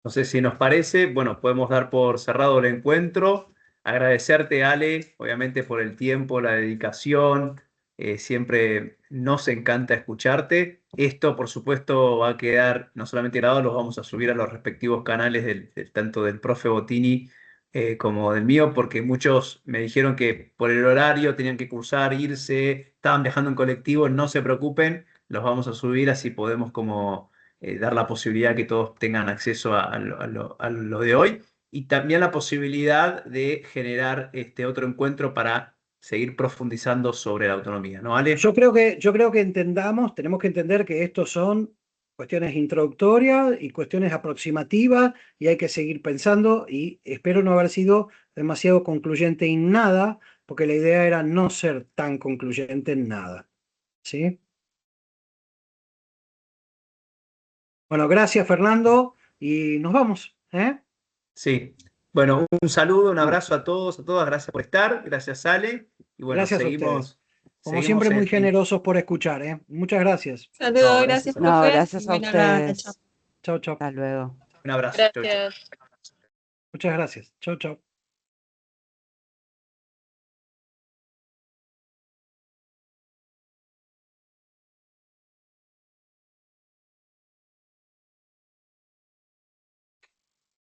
S1: No sé si nos parece, bueno, podemos dar por cerrado el encuentro. Agradecerte, Ale, obviamente por el tiempo, la dedicación. Siempre nos encanta escucharte. Esto, por supuesto, va a quedar no solamente grabado, los vamos a subir a los respectivos canales tanto del profe Bottini como del mío, porque muchos me dijeron que por el horario tenían que cursar, irse, estaban viajando en colectivo. No se preocupen, los vamos a subir así podemos como dar la posibilidad que todos tengan acceso a lo de hoy y también la posibilidad de generar este otro encuentro para seguir profundizando sobre la autonomía, ¿no, Ale?
S2: Yo creo que tenemos que entender que estos son cuestiones introductorias y cuestiones aproximativas y hay que seguir pensando y espero no haber sido demasiado concluyente en nada, porque la idea era no ser tan concluyente en nada. ¿Sí? Bueno, gracias Fernando y nos vamos.
S1: Sí. Bueno, un saludo, un abrazo a todos, a todas. Gracias por estar. Gracias, Ale. Y bueno,
S2: Gracias a ustedes. Como
S1: seguimos
S2: siempre, muy generosos por escuchar. Muchas gracias.
S6: Saludos,
S1: No,
S6: gracias,
S1: gracias a
S6: profe.
S4: No, gracias a
S6: Buena tarde,
S4: ustedes.
S6: chao.
S2: Chau, chau.
S4: Hasta luego.
S1: Un abrazo. Chau, chau.
S6: Gracias.
S2: Muchas gracias. Chau, chau.